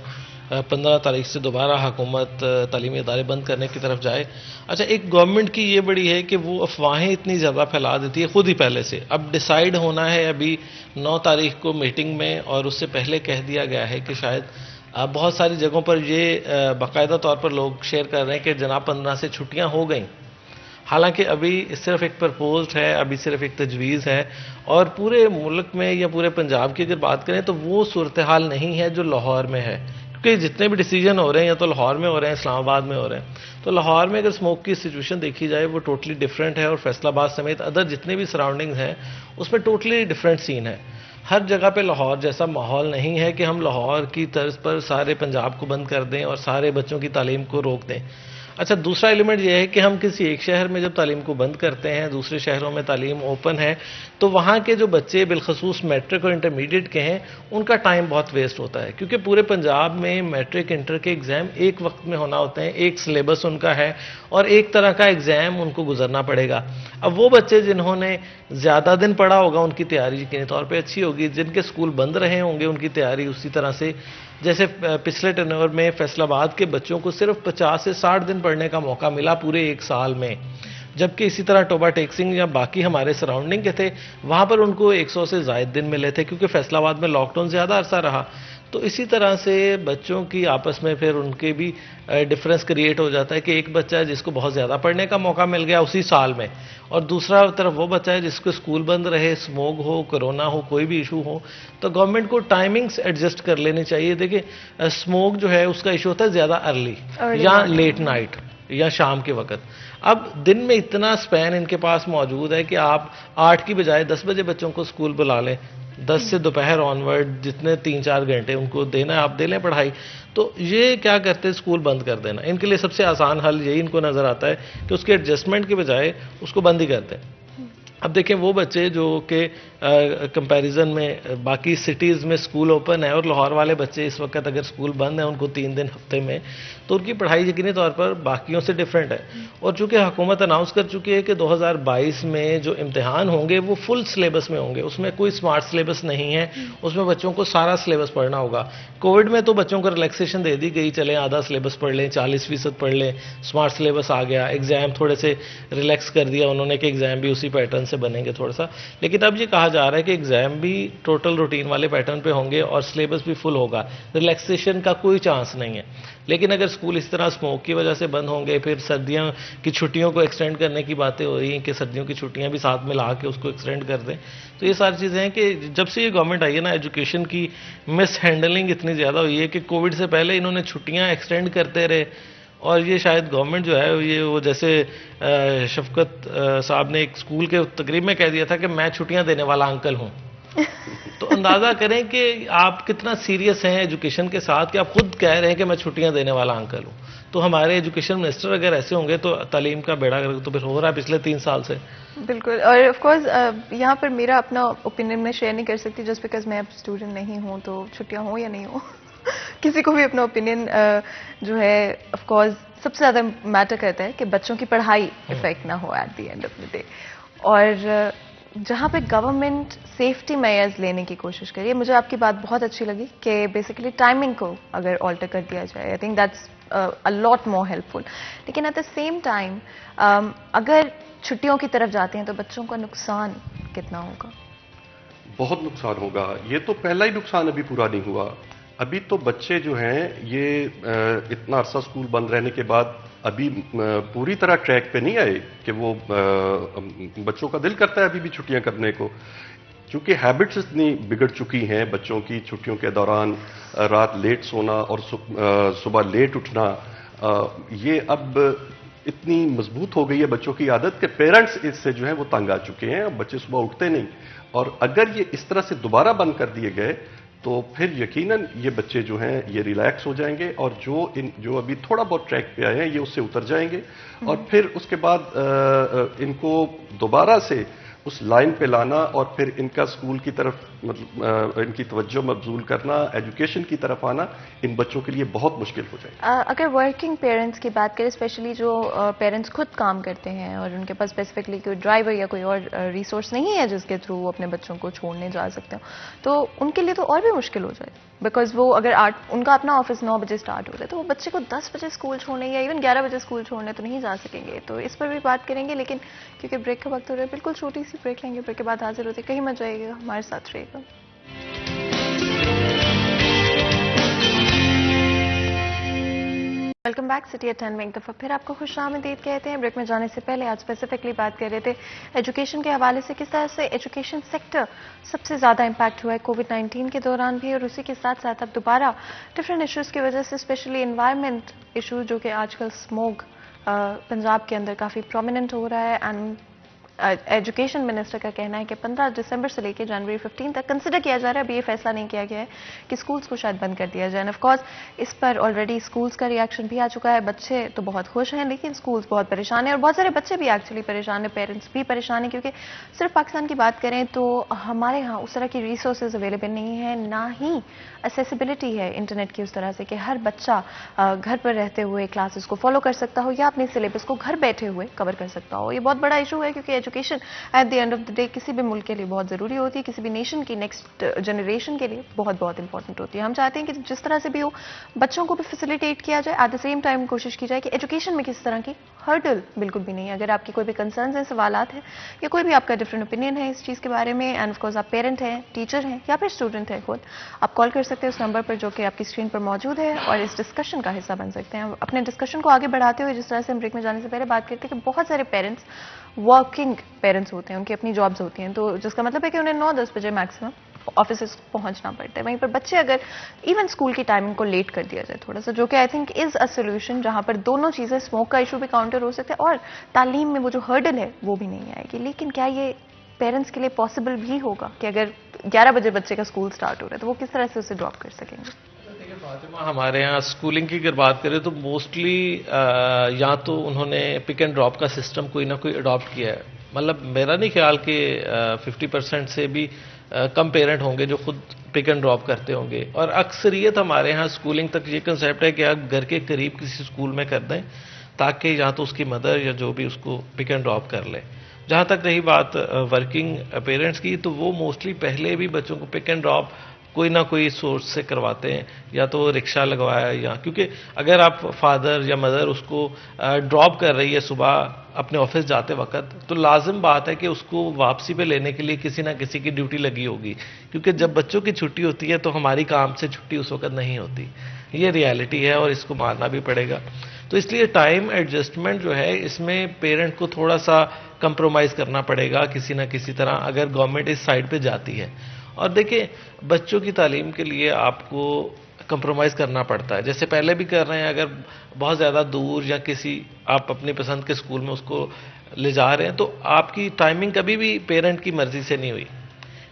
Speaker 4: 15 तारीख से दोबारा हुकूमत तालीमी इदारे बंद करने की तरफ जाए। अच्छा, एक गवर्नमेंट की ये बड़ी है कि वो अफवाहें इतनी ज़्यादा फैला देती है खुद ही पहले से। अब डिसाइड होना है अभी 9 तारीख को मीटिंग में, और उससे पहले कह दिया गया है कि शायद बहुत सारी जगहों पर ये बाकायदा तौर पर लोग शेयर कर रहे हैं कि जनाब 15 से छुट्टियाँ हो गई। हालांकि अभी सिर्फ एक प्रपोज्ड है, अभी सिर्फ एक तजवीज़ है, और पूरे मुल्क में या पूरे पंजाब की अगर बात करें तो वो सूरत हाल नहीं है जो लाहौर में है, क्योंकि जितने भी डिसीजन हो रहे हैं या तो लाहौर में हो रहे हैं, इस्लामाबाद में हो रहे हैं। तो लाहौर में अगर स्मोक की सिचुएशन देखी जाए वो टोटली डिफरेंट है, और फैसलाबाद समेत अदर जितने भी सराउंडिंग्स हैं उसमें टोटली डिफरेंट सीन है। हर जगह पे लाहौर जैसा माहौल नहीं है कि हम लाहौर की तर्ज पर सारे पंजाब को बंद कर दें और सारे बच्चों की तालीम को रोक दें। अच्छा, दूसरा एलिमेंट ये है कि हम किसी एक शहर में जब तालीम को बंद करते हैं, दूसरे शहरों में तालीम ओपन है, तो वहाँ के जो बच्चे बिलखसूस मैट्रिक और इंटरमीडिएट के हैं, उनका टाइम बहुत वेस्ट होता है, क्योंकि पूरे पंजाब में मैट्रिक इंटर के एग्ज़ाम एक वक्त में होना होते हैं, एक सिलेबस उनका है और एक तरह का एग्ज़ाम उनको गुजरना पड़ेगा। अब वो बच्चे जिन्होंने ज़्यादा दिन पढ़ा होगा, उनकी तैयारी यकीनी तौर पर अच्छी होगी, जिनके स्कूल बंद रहे होंगे उनकी तैयारी उसी तरह से, जैसे पिछले टर्नओवर में फैसलाबाद के बच्चों को सिर्फ 50 से 60 दिन पढ़ने का मौका मिला पूरे एक साल में, जबकि इसी तरह टोबा टेक्सिंग या बाकी हमारे सराउंडिंग के थे, वहाँ पर उनको 100 से ज़ायद दिन मिले थे, क्योंकि फैसलाबाद में लॉकडाउन ज़्यादा अरसा रहा। तो इसी तरह से बच्चों की आपस में फिर उनके भी डिफरेंस क्रिएट हो जाता है कि एक बच्चा है जिसको बहुत ज़्यादा पढ़ने का मौका मिल गया उसी साल में, और दूसरा तरफ वो बच्चा है जिसको स्कूल बंद रहे, स्मोक हो, कोरोना हो, कोई भी इशू हो, तो गवर्नमेंट को टाइमिंग्स एडजस्ट कर लेनी चाहिए। देखिए, स्मोक जो है उसका इशू होता है ज़्यादा अर्ली या लेट नाइट या शाम के वक्त। अब दिन में इतना स्पैन इनके पास मौजूद है कि आप 8 की बजाय 10 बजे बच्चों को स्कूल बुला लें, 10 से दोपहर ऑनवर्ड जितने 3-4 घंटे उनको देना है आप दे लें पढ़ाई। तो ये क्या करते हैं, स्कूल बंद कर देना। इनके लिए सबसे आसान हल यही इनको नज़र आता है कि उसके एडजस्टमेंट के बजाय उसको बंद ही कर दें। अब देखें, वो बच्चे जो कि कंपैरिजन में बाकी सिटीज़ में स्कूल ओपन है और लाहौर वाले बच्चे इस वक्त अगर स्कूल बंद है उनको 3 दिन हफ्ते में, तो उनकी पढ़ाई यकीनी तौर पर बाकियों से डिफरेंट है। और चूंकि हुकूमत अनाउंस कर चुकी है कि 2022 में जो इम्तिहान होंगे वो फुल सिलेबस में होंगे, उसमें कोई स्मार्ट सिलेबस नहीं है, उसमें बच्चों को सारा सिलेबस पढ़ना होगा। कोविड में तो बच्चों को रिलैक्सेशन दे दी गई, चलें आधा सिलेबस पढ़ लें, 40% पढ़ लें, स्मार्ट सिलेबस आ गया, एग्ज़ाम थोड़े से रिलैक्स कर दिया उन्होंने कि एग्ज़ाम भी उसी पैटर्न से बनेंगे थोड़ा सा। लेकिन अब ये कहा जा रहा है कि एग्ज़ाम भी टोटल रूटीन वाले पैटर्न पे होंगे और सिलेबस भी फुल होगा, रिलैक्सेशन का कोई चांस नहीं है। लेकिन अगर स्कूल इस तरह स्मोक की वजह से बंद होंगे, फिर सर्दियों की छुट्टियों को एक्सटेंड करने की बातें हो रही हैं कि सर्दियों की छुट्टियां भी साथ में ला के उसको एक्सटेंड कर दें, तो ये सारी चीज़ें हैं कि जब से ये गवर्नमेंट आई है ना, एजुकेशन की मिस हैंडलिंग इतनी ज़्यादा हुई है कि कोविड से पहले इन्होंने छुट्टियाँ एक्सटेंड करते रहे, और ये शायद गवर्नमेंट जो है ये वो जैसे शफकत साहब ने एक स्कूल के तकरीब में कह दिया था कि मैं छुट्टियां देने वाला अंकल हूं। तो अंदाजा करें कि आप कितना सीरियस हैं एजुकेशन के साथ कि आप खुद कह रहे हैं कि मैं छुट्टियां देने वाला अंकल हूं। तो हमारे एजुकेशन मिनिस्टर अगर ऐसे होंगे तो तालीम का बेड़ा गर्क तो फिर हो रहा है पिछले 3 साल से।
Speaker 1: बिल्कुल, और ऑफ कोर्स यहाँ पर मेरा अपना ओपिनियन मैं शेयर नहीं कर सकती जस्ट बिकॉज मैं अब स्टूडेंट नहीं हूँ, तो छुट्टियाँ हो या नहीं हो किसी को भी अपना ओपिनियन जो है ऑफ कोर्स सबसे ज़्यादा मैटर करता है कि बच्चों की पढ़ाई इफेक्ट ना हो eight the end of the day. और जहाँ पे गवर्नमेंट सेफ्टी मेयर्स लेने की कोशिश करिए, मुझे आपकी बात बहुत अच्छी लगी कि बेसिकली टाइमिंग को अगर ऑल्टर कर दिया जाए, I think that's a lot more helpful. लेकिन एट द सेम टाइम अगर छुट्टियों की तरफ जाते हैं तो बच्चों का नुकसान कितना होगा?
Speaker 3: बहुत नुकसान होगा। ये तो पहला ही नुकसान अभी पूरा नहीं हुआ। अभी तो बच्चे जो हैं ये इतना अरसा स्कूल बंद रहने के बाद अभी पूरी तरह ट्रैक पे नहीं आए कि वो बच्चों का दिल करता है अभी भी छुट्टियां करने को, क्योंकि हैबिट्स इतनी बिगड़ चुकी हैं बच्चों की। छुट्टियों के दौरान रात लेट सोना और सुबह लेट उठना, ये अब इतनी मजबूत हो गई है बच्चों की आदत कि पेरेंट्स इससे जो है वो तंग आ चुके हैं। अब बच्चे सुबह उठते नहीं, और अगर ये इस तरह से दोबारा बंद कर दिए गए तो फिर यकीनन ये बच्चे जो हैं ये रिलैक्स हो जाएंगे, और जो अभी थोड़ा बहुत ट्रैक पे आए हैं ये उससे उतर जाएंगे, और फिर उसके बाद इनको दोबारा से उस लाइन पे लाना और फिर इनका स्कूल की तरफ मतलब इनकी तवज्जो मबजूल करना, एजुकेशन की तरफ आना इन बच्चों के लिए बहुत मुश्किल हो जाएगा।
Speaker 1: अगर वर्किंग पेरेंट्स की बात करें, स्पेशली जो पेरेंट्स खुद काम करते हैं और उनके पास स्पेसिफिकली कोई ड्राइवर या कोई और रिसोर्स नहीं है जिसके थ्रू वो अपने बच्चों को छोड़ने जा सकते हो, तो उनके लिए तो और भी मुश्किल हो जाए, बिकॉज वो अगर उनका अपना ऑफिस 9 बजे स्टार्ट हो जाए तो वो बच्चे को 10 बजे स्कूल छोड़ने या इवन 11 बजे स्कूल छोड़ने तो नहीं जा सकेंगे। तो इस पर भी बात करेंगे, लेकिन क्योंकि ब्रेक का वक्त हो रहा है, बिल्कुल छोटी सी ब्रेक लेंगे, ब्रेक के बाद हाजिर होते, कहीं मत जाइएगा, हमारे साथ रहिएगा। वेलकम बैक सिटी एट 10 में एक दफ़ा फिर आपको खुशामदीद कहते हैं। ब्रेक में जाने से पहले आज स्पेसिफिकली बात कर रहे थे एजुकेशन के हवाले से, किस तरह से एजुकेशन सेक्टर सबसे ज़्यादा इम्पैक्ट हुआ है कोविड-19 के दौरान भी, और उसी के साथ साथ अब दोबारा डिफरेंट इश्यूज़ की वजह से, स्पेशली इन्वायरमेंट इशू जो कि आजकल स्मोक पंजाब के अंदर काफ़ी प्रोमिनेंट हो रहा है, एंड एजुकेशन मिनिस्टर का कहना है कि 15 दिसंबर से लेकर जनवरी 15 तक कंसिडर किया जा रहा है। अभी ये फैसला नहीं किया गया है कि स्कूल्स को शायद बंद कर दिया जाए। ऑफ कोर्स इस पर ऑलरेडी स्कूल्स का रिएक्शन भी आ चुका है। बच्चे तो बहुत खुश हैं, लेकिन स्कूल्स बहुत परेशान हैं और बहुत सारे बच्चे भी एक्चुअली परेशान हैं, पेरेंट्स भी परेशान हैं, क्योंकि सिर्फ पाकिस्तान की बात करें तो हमारे यहाँ उस तरह की रिसोर्सेज अवेलेबल नहीं है, ना ही एक्सेसिबिलिटी है इंटरनेट की उस तरह से कि हर बच्चा घर पर रहते हुए क्लासेस को फॉलो कर सकता हो या अपने सिलेबस को घर बैठे हुए कवर कर सकता हो। ये बहुत बड़ा इशू है, क्योंकि education at the end of the day किसी भी मुल्क के लिए बहुत ज़रूरी होती है, किसी भी नेशन की नेक्स्ट जनरेशन के लिए बहुत बहुत इंपॉर्टेंट होती है। हम चाहते हैं कि जिस तरह से भी हो बच्चों को भी फैसिलिटेट किया जाए, एट द सेम टाइम कोशिश की जाए कि एजुकेशन में किसी तरह की हर्डल बिल्कुल भी नहीं है। अगर आपकी कोई भी कंसर्न्स हैं, सवालात हैं, या कोई भी आपका डिफरेंट ओपिनियन है इस चीज़ के बारे में, एंड ऑफ कोर्स आप पेरेंट हैं, टीचर हैं या फिर स्टूडेंट हैं खुद, आप कॉल कर सकते हैं उस नंबर पर जो कि आपकी स्क्रीन पर मौजूद है और इस डिस्कशन का हिस्सा बन सकते हैं। अपने डिस्कशन को आगे बढ़ाते हुए जिस तरह से हम ब्रेक में जाने से पहले बात करते हैं कि बहुत सारे पेरेंट्स वर्किंग पेरेंट्स होते हैं, उनकी अपनी जॉब्स होती हैं, तो जिसका मतलब है कि उन्हें 9-10 बजे मैक्सिमम ऑफिस पहुंचना पड़ता है। वहीं पर बच्चे अगर इवन स्कूल की टाइमिंग को लेट कर दिया जाए थोड़ा सा, जो कि आई थिंक इज अ सोल्यूशन, जहां पर दोनों चीज़ें, स्मोक का इशू भी काउंटर हो सकता है और तालीम में वो जो हर्डल है वो भी नहीं आएगी। लेकिन क्या ये पेरेंट्स के लिए पॉसिबल भी होगा कि अगर 11 बजे बच्चे का स्कूल स्टार्ट हो रहा है तो वो किस तरह से उसे ड्रॉप कर सकेंगे?
Speaker 4: फातिमा, हमारे यहाँ स्कूलिंग की अगर बात करें तो मोस्टली या तो उन्होंने पिक एंड ड्रॉप का सिस्टम कोई ना कोई अडॉप्ट किया है। मतलब मेरा नहीं ख्याल कि 50% से भी कम पेरेंट होंगे जो खुद पिक एंड ड्रॉप करते होंगे, और अक्सरियत हमारे यहाँ स्कूलिंग तक ये कंसेप्ट है कि आप घर के करीब किसी स्कूल में कर दें ताकि या तो उसकी मदर या जो भी उसको पिक एंड ड्रॉप कर ले। जहाँ तक रही बात वर्किंग पेरेंट्स की, तो वो मोस्टली पहले भी बच्चों को पिक एंड ड्रॉप कोई ना कोई सोर्स से करवाते हैं, या तो रिक्शा लगवाया, या क्योंकि अगर आप फादर या मदर उसको ड्रॉप कर रही है सुबह अपने ऑफिस जाते वक्त, तो लाजिम बात है कि उसको वापसी पे लेने के लिए किसी ना किसी की ड्यूटी लगी होगी, क्योंकि जब बच्चों की छुट्टी होती है तो हमारी काम से छुट्टी उस वक्त नहीं होती। ये रियलिटी है और इसको मानना भी पड़ेगा। तो इसलिए टाइम एडजस्टमेंट जो है इसमें पेरेंट को थोड़ा सा कंप्रोमाइज़ करना पड़ेगा किसी ना किसी तरह, अगर गवर्नमेंट इस साइड पे जाती है। और देखिए, बच्चों की तालीम के लिए आपको कंप्रोमाइज़ करना पड़ता है, जैसे पहले भी कर रहे हैं। अगर बहुत ज़्यादा दूर या किसी आप अपनी पसंद के स्कूल में उसको ले जा रहे हैं तो आपकी टाइमिंग कभी भी पेरेंट की मर्ज़ी से नहीं हुई।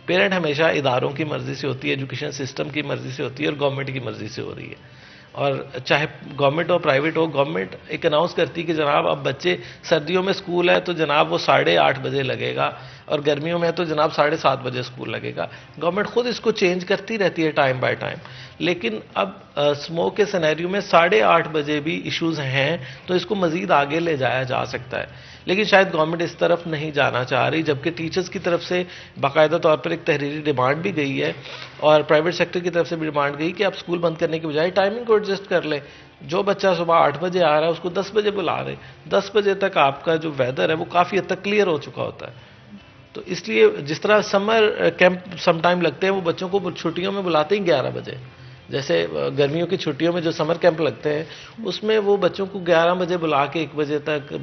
Speaker 4: पेरेंट हमेशा इदारों की मर्ज़ी से होती है, एजुकेशन सिस्टम की मर्ज़ी से होती है और गवर्नमेंट की मर्ज़ी से हो रही है। और चाहे गवर्नमेंट हो प्राइवेट हो, गवर्नमेंट एक अनाउंस करती है कि जनाब अब बच्चे सर्दियों में स्कूल है तो जनाब वो 8:30 बजे लगेगा, और गर्मियों में तो जनाब 7:30 बजे स्कूल लगेगा। गवर्नमेंट खुद इसको चेंज करती रहती है टाइम बाय टाइम। लेकिन अब स्मोक के सिनेरियो में 8:30 बजे भी इश्यूज हैं, तो इसको मजीद आगे ले जाया जा सकता है। लेकिन शायद गवर्नमेंट इस तरफ नहीं जाना चाह रही, जबकि टीचर्स की तरफ से बाकायदा तौर पर एक तहरीरी डिमांड भी गई है और प्राइवेट सेक्टर की तरफ से भी डिमांड गई कि आप स्कूल बंद करने के बजाय टाइमिंग को एडजस्ट कर ले। जो बच्चा सुबह 8 बजे आ रहा है उसको 10 बजे बुला रहे, 10 बजे तक आपका जो वेदर है वो काफ़ी हद तक क्लियर हो चुका होता है। तो इसलिए जिस तरह समर कैंप समटाइम लगते हैं, वो बच्चों को छुट्टियों में बुलाते ही 11 बजे। जैसे गर्मियों की छुट्टियों में जो समर कैंप लगते हैं उसमें वो बच्चों को 11 बजे बुला के 1 बजे तक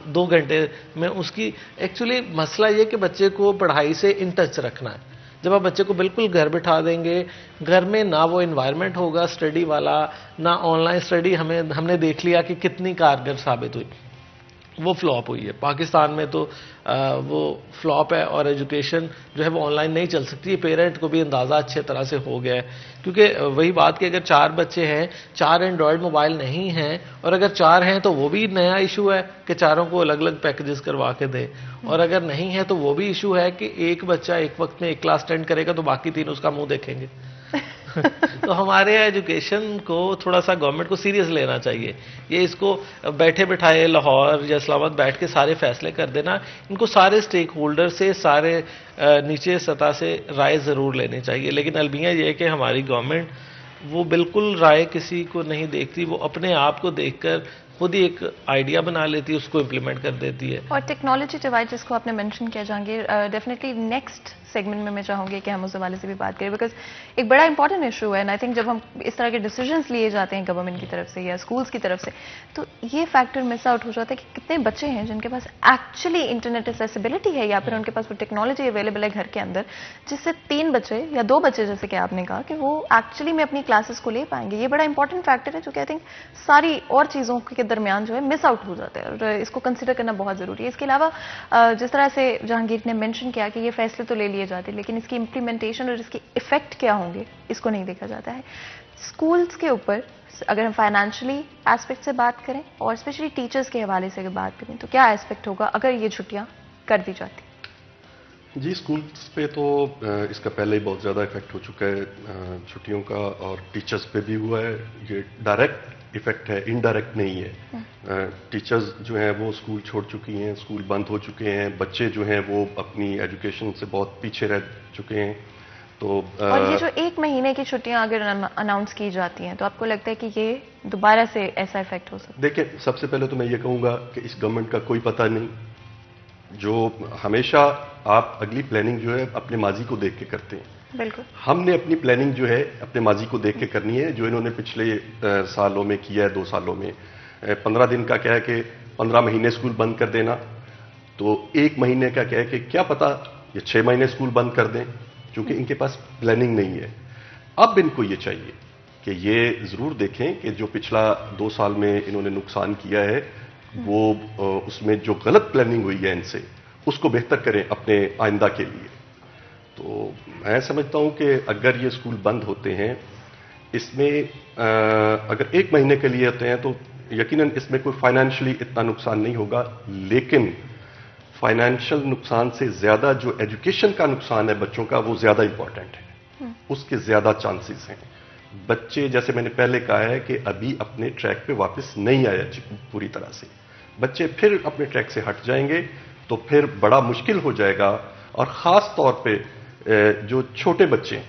Speaker 4: 2 घंटे में उसकी एक्चुअली मसला ये कि बच्चे को पढ़ाई से इन टच रखना है। जब आप बच्चे को बिल्कुल घर बिठा देंगे, घर में ना वो इन्वायरमेंट होगा स्टडी वाला, ना ऑनलाइन स्टडी हमने देख लिया कि कितनी कारगर साबित हुई, वो फ्लॉप हुई है। पाकिस्तान में तो वो फ्लॉप है और एजुकेशन जो है वो ऑनलाइन नहीं चल सकती है। पेरेंट को भी अंदाज़ा अच्छे तरह से हो गया है, क्योंकि वही बात कि अगर 4 बच्चे हैं, 4 एंड्रॉयड मोबाइल नहीं हैं, और अगर 4 हैं तो वो भी नया इशू है कि चारों को अलग अलग पैकेजेस करवा के दें, और अगर नहीं है तो वो भी इशू है कि एक बच्चा एक वक्त में एक क्लास अटेंड करेगा तो बाकी 3 उसका मुंह देखेंगे। तो हमारे यहाँ एजुकेशन को थोड़ा सा गवर्नमेंट को सीरियस लेना चाहिए। ये इसको बैठे बिठाए लाहौर या इस्लामाबाद बैठ के सारे फैसले कर देना, इनको सारे स्टेक होल्डर से, सारे नीचे सतह से राय ज़रूर लेनी चाहिए। लेकिन अलमिया ये है कि हमारी गवर्नमेंट वो बिल्कुल राय किसी को नहीं देखती, वो अपने आप को देखकर खुद ही एक आइडिया बना लेती है, उसको इम्प्लीमेंट कर देती है।
Speaker 1: और टेक्नोलॉजी डिवाइड जिसको आपने मेंशन किया जहांगीर, डेफिनेटली नेक्स्ट सेगमेंट में मैं चाहूँगी कि हम उस हवाले से भी बात करें, बिकॉज एक बड़ा इंपॉर्टेंट इशू है। एंड आई थिंक जब हम इस तरह के डिसीजंस लिए जाते हैं गवर्नमेंट की तरफ से या स्कूल्स की तरफ से, तो ये फैक्टर मिस आउट हो जाता है कि कितने बच्चे हैं जिनके पास एक्चुअली इंटरनेट एक्सेसिबिलिटी है, या फिर उनके पास वो टेक्नोलॉजी अवेलेबल है घर के अंदर, जिससे 3 बच्चे या 2 बच्चे, जैसे कि आपने कहा, कि वो एक्चुअली में अपनी क्लासेस को ले पाएंगे। ये बड़ा इंपॉर्टेंट फैक्टर है जो कि आई थिंक सारी और चीज़ों के दरमियान जो है मिस आउट हो जाता है, और इसको कंसिडर करना बहुत ज़रूरी है। इसके अलावा जिस तरह से जहांगीर ने मेंशन किया कि ये फैसले तो ले लिए जाते हैं, लेकिन इसकी इम्प्लीमेंटेशन और इसके इफेक्ट क्या होंगे इसको नहीं देखा जाता है। स्कूल्स के ऊपर अगर हम फाइनेंशियली एस्पेक्ट से बात करें और स्पेशली टीचर्स के हवाले से अगर बात करें, तो क्या एस्पेक्ट होगा अगर ये छुट्टियां कर दी जाती?
Speaker 3: जी, स्कूल्स पे तो इसका पहले ही बहुत ज़्यादा इफेक्ट हो चुका है छुट्टियों का, और टीचर्स पे भी हुआ है। ये डायरेक्ट इफेक्ट है, इनडायरेक्ट नहीं है। टीचर्स जो हैं वो स्कूल छोड़ चुकी हैं, स्कूल बंद हो चुके हैं, बच्चे जो हैं वो अपनी एजुकेशन से बहुत पीछे रह चुके हैं। तो
Speaker 1: और ये जो 1 महीने की छुट्टियां अगर अनाउंस की जाती हैं, तो आपको लगता है कि ये दोबारा से ऐसा इफेक्ट हो सकता है?
Speaker 3: देखिए, सबसे पहले तो मैं ये कहूँगा कि इस गवर्नमेंट का कोई पता नहीं। जो हमेशा आप अगली प्लानिंग जो है अपने माजी को देख के करते हैं।
Speaker 1: बिल्कुल,
Speaker 3: हमने अपनी प्लानिंग जो है अपने माजी को देख के करनी है, जो इन्होंने पिछले सालों में किया है, 2 सालों में। 15 दिन का क्या है कि 15 महीने स्कूल बंद कर देना, तो 1 महीने का क्या है कि क्या पता ये 6 महीने स्कूल बंद कर दें, क्योंकि इनके पास प्लानिंग नहीं है। अब इनको ये चाहिए कि ये जरूर देखें कि जो पिछला 2 साल में इन्होंने नुकसान किया है, वो उसमें जो गलत प्लानिंग हुई है इनसे, उसको बेहतर करें अपने आइंदा के लिए। तो मैं समझता हूं कि अगर ये स्कूल बंद होते हैं, इसमें अगर 1 महीने के लिए होते हैं, तो यकीनन इसमें कोई फाइनेंशियली इतना नुकसान नहीं होगा, लेकिन फाइनेंशियल नुकसान से ज्यादा जो एजुकेशन का नुकसान है बच्चों का, वो ज्यादा इंपॉर्टेंट है। उसके ज्यादा चांसेस हैं। बच्चे, जैसे मैंने पहले कहा है कि अभी अपने ट्रैक पे वापस नहीं आया पूरी तरह से, बच्चे फिर अपने ट्रैक से हट जाएंगे, तो फिर बड़ा मुश्किल हो जाएगा। और ख़ास तौर पे जो छोटे बच्चे,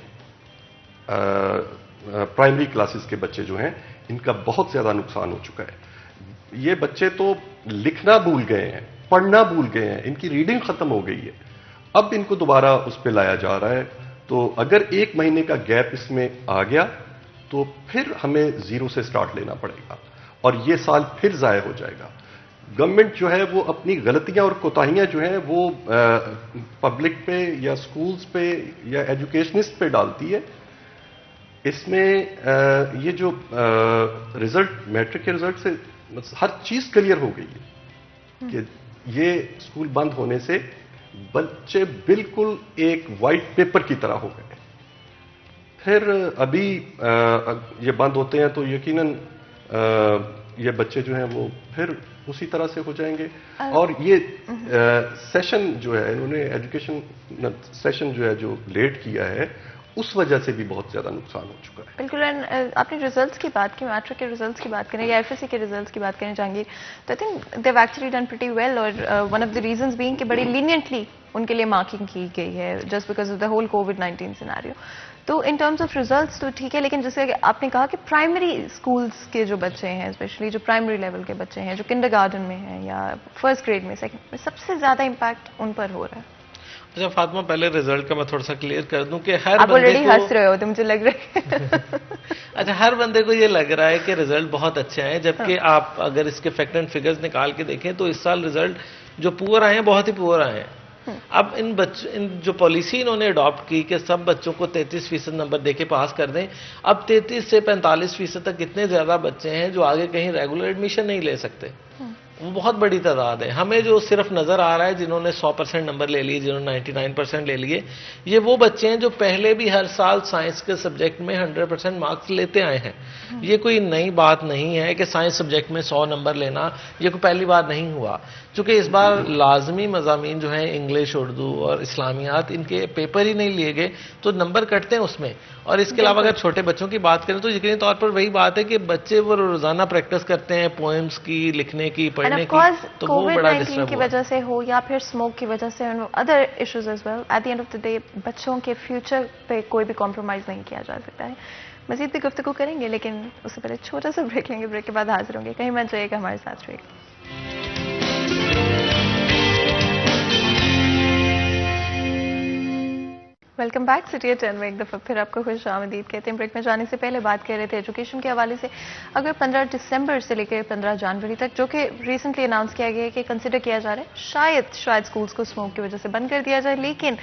Speaker 3: प्राइमरी क्लासेस के बच्चे जो हैं, इनका बहुत ज़्यादा नुकसान हो चुका है। ये बच्चे तो लिखना भूल गए हैं, पढ़ना भूल गए हैं, इनकी रीडिंग ख़त्म हो गई है। अब इनको दोबारा उस पर लाया जा रहा है। तो अगर 1 महीने का गैप इसमें आ गया, तो फिर हमें ज़ीरो से स्टार्ट लेना पड़ेगा, और ये साल फिर ज़ाया हो जाएगा। गवर्नमेंट जो है वो अपनी गलतियां और कोताहियां जो हैं वो पब्लिक पे या स्कूल्स पे या एजुकेशनिस्ट पे डालती है। इसमें ये जो रिजल्ट, मैट्रिक के रिजल्ट से हर चीज क्लियर हो गई है कि ये स्कूल बंद होने से बच्चे बिल्कुल एक वाइट पेपर की तरह हो गए। फिर अभी ये बंद होते हैं तो यकीनन ये बच्चे जो हैं वो फिर उसी तरह से हो जाएंगे। और ये सेशन जो है, इन्होंने एजुकेशन सेशन जो है जो लेट किया है, उस वजह से भी बहुत ज्यादा नुकसान हो चुका है।
Speaker 1: बिल्कुल। आपने रिजल्ट्स की बात की, मैट्रिक के रिजल्ट्स की बात करें या एफएससी के रिजल्ट्स की बात करें जहांगीर, तो I think they have actually done pretty well, और one of the reasons being कि बड़ी लीनियंटली उनके लिए मार्किंग की गई है just because of the whole कोविड-19 सिनेरियो। तो इन टर्म्स ऑफ रिजल्ट्स तो ठीक है, लेकिन जैसे आपने कहा कि प्राइमरी स्कूल्स के जो बच्चे हैं, स्पेशली जो प्राइमरी लेवल के बच्चे हैं, जो किंडरगार्टन में हैं या फर्स्ट ग्रेड में, सेकंड में, सबसे ज्यादा इम्पैक्ट उन पर हो रहा है।
Speaker 4: अच्छा फातिमा, पहले रिजल्ट का मैं थोड़ा सा क्लियर कर दूं कि हर
Speaker 1: आप
Speaker 4: बंदे
Speaker 1: ऑलरेडी
Speaker 4: को,
Speaker 1: हंस रहे हो तो मुझे लग रहा है
Speaker 4: अच्छा, हर बंदे को ये लग रहा है कि रिजल्ट बहुत अच्छे आए, जबकि आप अगर इसके फैक्ट एंड फिगर्स निकाल के देखें तो इस साल रिजल्ट जो पुअर आए हैं बहुत ही पुअर आए हैं। अब इन जो पॉलिसी इन्होंने अडॉप्ट की कि सब बच्चों को 33% नंबर देके पास कर दें, अब 33 से 45% तक इतने ज्यादा बच्चे हैं जो आगे कहीं रेगुलर एडमिशन नहीं ले सकते। वो बहुत बड़ी तादाद है। हमें जो सिर्फ नजर आ रहा है जिन्होंने 100% नंबर ले लिए, जिन्होंने 99% ले लिए, ये वो बच्चे हैं जो पहले भी हर साल साइंस के सब्जेक्ट में 100% मार्क्स लेते आए हैं। ये कोई नई बात नहीं है कि साइंस सब्जेक्ट में 100 नंबर लेना ये कोई पहली बार नहीं हुआ। चूंकि इस बार लाजमी मज़ामीन जो हैं इंग्लिश, उर्दू और इस्लामियात, इनके पेपर ही नहीं लिए गए, तो नंबर कटते हैं उसमें। और इसके अलावा अगर छोटे बच्चों की बात करें तो यकीनी तौर पर वही बात है कि बच्चे वो रोजाना प्रैक्टिस करते हैं पोएम्स की, लिखने की, पढ़ने की, तो वो बड़ा डिस्टर्ब
Speaker 1: की वजह से हो या फिर स्मोक की वजह से, other issues as well, at the end of the day बच्चों के फ्यूचर पे कोई भी कॉम्प्रोमाइज नहीं किया जा सकता है। मजीद भी गुफ्तगू करेंगे, लेकिन उससे पहले छोटा सा ब्रेक लेंगे। ब्रेक के बाद हाजिर होंगे, कहीं मत जाइएगा, हमारे साथ रहिएगा। वेलकम बैक सिटी 10 में एक दफ़ा फिर आपको खुश आमदीद कहते हैं। ब्रेक में जाने से पहले बात कर रहे थे एजुकेशन के हवाले से। अगर 15 दिसंबर से लेकर 15 जनवरी तक, जो कि रिसेंटली अनाउंस किया गया है कि कंसिडर किया जा रहा है, शायद स्कूल्स को स्मोक की वजह से बंद कर दिया जाए, लेकिन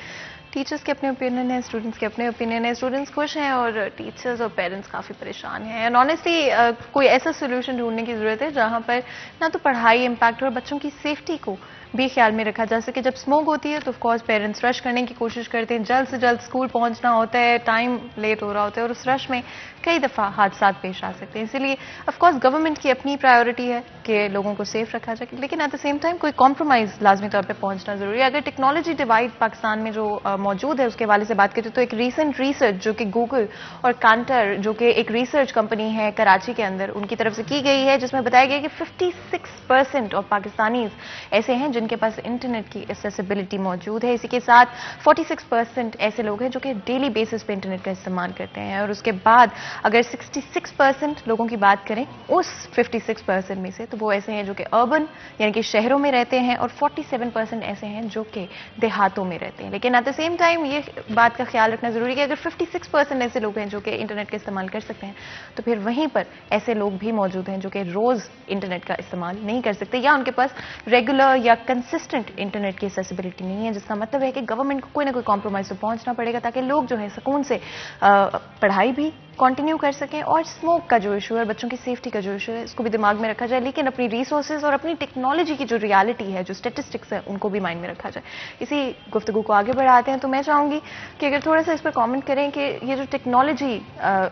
Speaker 1: टीचर्स के अपने ओपिनियन है, स्टूडेंट्स के अपने ओपिनियन है। स्टूडेंट्स खुश हैं और टीचर्स और पेरेंट्स काफ़ी परेशान हैं। एंड ऑनेस्टली कोई ऐसा सोल्यूशन ढूंढने की ज़रूरत है जहाँ पर ना तो पढ़ाई इम्पैक्ट हो और बच्चों की सेफ्टी को भी ख्याल में रखा जा सके। जब स्मोक होती है तो ऑफ कोर्स पेरेंट्स रश करने की कोशिश करते हैं, जल्द से जल्द स्कूल पहुंचना होता है, टाइम लेट हो रहा होता है और उस रश में कई दफ़ा हादसा पेश आ सकते हैं। इसीलिए ऑफ कोर्स गवर्नमेंट की अपनी प्रायोरिटी है कि लोगों को सेफ रखा जाए, लेकिन एट द सेम टाइम कोई कॉम्प्रोमाइज़ लाजमी तौर पर पहुंचना जरूरी है। अगर टेक्नोलॉजी डिवाइड पाकिस्तान में जो मौजूद है उसके हवाले से बात करें तो एक रीसेंट रिसर्च जो कि गूगल और कांटर जो कि एक रिसर्च कंपनी है कराची के अंदर, उनकी तरफ से की गई है, जिसमें बताया गया कि 56% ऑफ पाकिस्तानीज ऐसे हैं जिनके पास इंटरनेट की एक्सेसिबिलिटी मौजूद है। इसी के साथ 46% ऐसे लोग हैं जो कि डेली बेसिस पे इंटरनेट का इस्तेमाल करते हैं। और उसके बाद अगर 66% लोगों की बात करें उस 56% में से, तो वो ऐसे हैं जो कि अर्बन यानी कि शहरों में रहते हैं और 47% ऐसे हैं जो कि देहातों में रहते हैं। लेकिन एट द सेम टाइम ये बात का ख्याल रखना जरूरी है कि अगर 56% ऐसे लोग हैं जो कि इंटरनेट का इस्तेमाल कर सकते हैं, तो फिर वहीं पर ऐसे लोग भी मौजूद हैं जो कि रोज इंटरनेट का इस्तेमाल नहीं कर सकते या उनके पास रेगुलर या कंसिस्टेंट इंटरनेट की एक्सेसिबिलिटी नहीं है, जिसका मतलब है कि गवर्नमेंट को कोई ना कोई कॉम्प्रोमाइज तो पहुंचना पड़ेगा ताकि लोग जो है सुकून से पढ़ाई भी कंटिन्यू कर सकें और स्मोक का जो इशू है, बच्चों की सेफ्टी का जो इशू है, इसको भी दिमाग में रखा जाए, लेकिन अपनी रिसोर्सेज और अपनी टेक्नोलॉजी की जो रियलिटी है, जो स्टेटिस्टिक्स है, उनको भी माइंड में रखा जाए। इसी गुफ्तगू को आगे बढ़ाते हैं तो मैं चाहूंगी कि अगर थोड़ा सा इस पर कमेंट करें कि ये जो टेक्नोलॉजी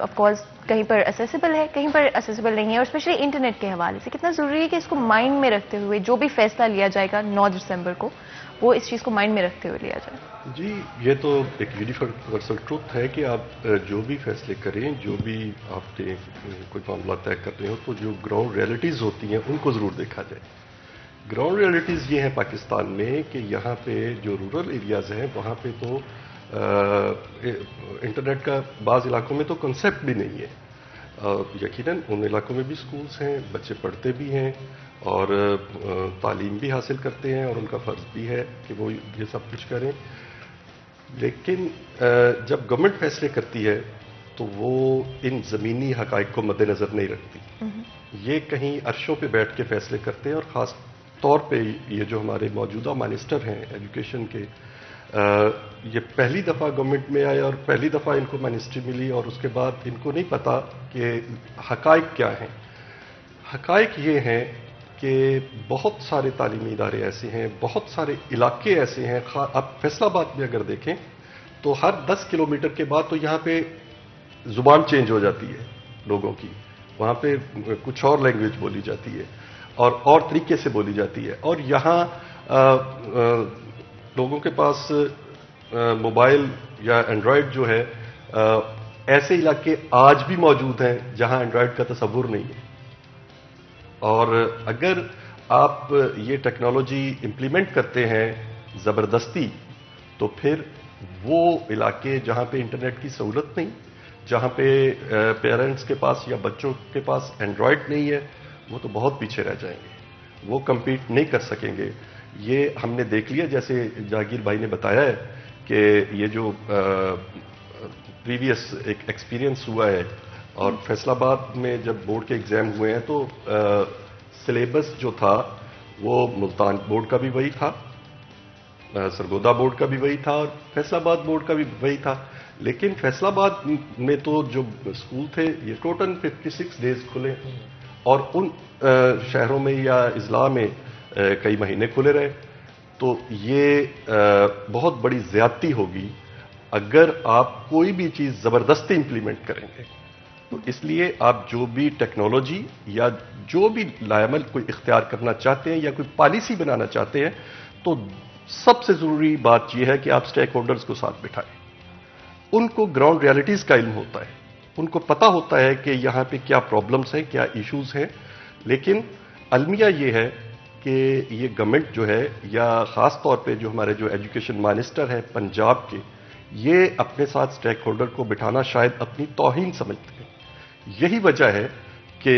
Speaker 1: ऑफ कोर्स कहीं पर असेसिबल है, कहीं पर असेसिबल नहीं है, और स्पेशली इंटरनेट के हवाले से कितना जरूरी है कि इसको माइंड में रखते हुए जो भी फैसला लिया जाएगा 9 दिसंबर को, वो इस चीज़ को माइंड में रखते हुए लिया जाए।
Speaker 3: जी, ये तो एक यूनिवर्सल ट्रुथ है कि आप जो भी फैसले करें, जो भी आपने कोई मामला तय कर रहे हो, तो जो ग्राउंड रियलिटीज़ होती हैं उनको ज़रूर देखा जाए। ग्राउंड रियलिटीज़ ये हैं पाकिस्तान में कि यहाँ पे जो रूरल एरियाज़ हैं वहाँ पे तो इंटरनेट का बाज़ इलाकों में तो कंसेप्ट भी नहीं है। यकीनन उन इलाकों में भी स्कूल्स हैं, बच्चे पढ़ते भी हैं और तालीम भी हासिल करते हैं और उनका फ़र्ज़ भी है कि वो ये सब कुछ करें। लेकिन जब गवर्नमेंट फैसले करती है तो वो इन ज़मीनी हक़ाइक़ को मद्देनज़र नहीं रखती। ये कहीं अर्शों पे बैठ के फैसले करते हैं और ख़ास तौर पे ये जो हमारे मौजूदा मिनिस्टर हैं एजुकेशन के, ये पहली दफ़ा गवर्नमेंट में आए और पहली दफ़ा इनको मिनिस्ट्री मिली और उसके बाद इनको नहीं पता कि हक़ाइक़ क्या हैं। हक़ाइक़ ये हैं कि बहुत सारे तालीमी इदारे ऐसे हैं, बहुत सारे इलाके ऐसे हैं। आप फैसलाबाद में अगर देखें तो हर 10 किलोमीटर के बाद तो यहाँ पे ज़ुबान चेंज हो जाती है लोगों की, वहाँ पे कुछ और लैंग्वेज बोली जाती है और तरीके से बोली जाती है। और यहाँ लोगों के पास मोबाइल या एंड्रॉयड जो है, ऐसे इलाके आज भी मौजूद हैं जहाँ एंड्रॉयड का तसव्वुर नहीं है। और अगर आप ये टेक्नोलॉजी इम्प्लीमेंट करते हैं ज़बरदस्ती, तो फिर वो इलाके जहाँ पे इंटरनेट की सहूलत नहीं, जहाँ पे पेरेंट्स के पास या बच्चों के पास एंड्रॉयड नहीं है, वो तो बहुत पीछे रह जाएंगे, वो compete नहीं कर सकेंगे। ये हमने देख लिया, जैसे जागीर भाई ने बताया है कि ये जो प्रीवियस एक एक्सपीरियंस हुआ है और फैसलाबाद में जब बोर्ड के एग्ज़ाम हुए हैं तो सिलेबस जो था वो मुल्तान बोर्ड का भी वही था, सरगोदा बोर्ड का भी वही था और फैसलाबाद बोर्ड का भी वही था। लेकिन फैसलाबाद में तो जो स्कूल थे ये टोटल 56 डेज खुले और उन शहरों में या अजला में कई महीने खुले रहे। तो ये बहुत बड़ी ज़्यादती होगी अगर आप कोई भी चीज़ ज़बरदस्ती इम्प्लीमेंट करेंगे। तो इसलिए आप जो भी टेक्नोलॉजी या जो भी लायमल कोई इख्तियार करना चाहते हैं या कोई पॉलिसी बनाना चाहते हैं, तो सबसे ज़रूरी बात यह है कि आप स्टेक होल्डर्स को साथ बिठाएं। उनको ग्राउंड रियलिटीज़ का इल्म होता है, उनको पता होता है कि यहाँ पे क्या प्रॉब्लम्स हैं, क्या इश्यूज़ हैं। लेकिन अलमिया ये है कि ये गवर्नमेंट जो है या ख़ास तौर पे जो हमारे जो एजुकेशन मिनिस्टर है पंजाब के, ये अपने साथ स्टेक होल्डर को बिठाना शायद अपनी तौहीन समझते हैं। यही वजह है कि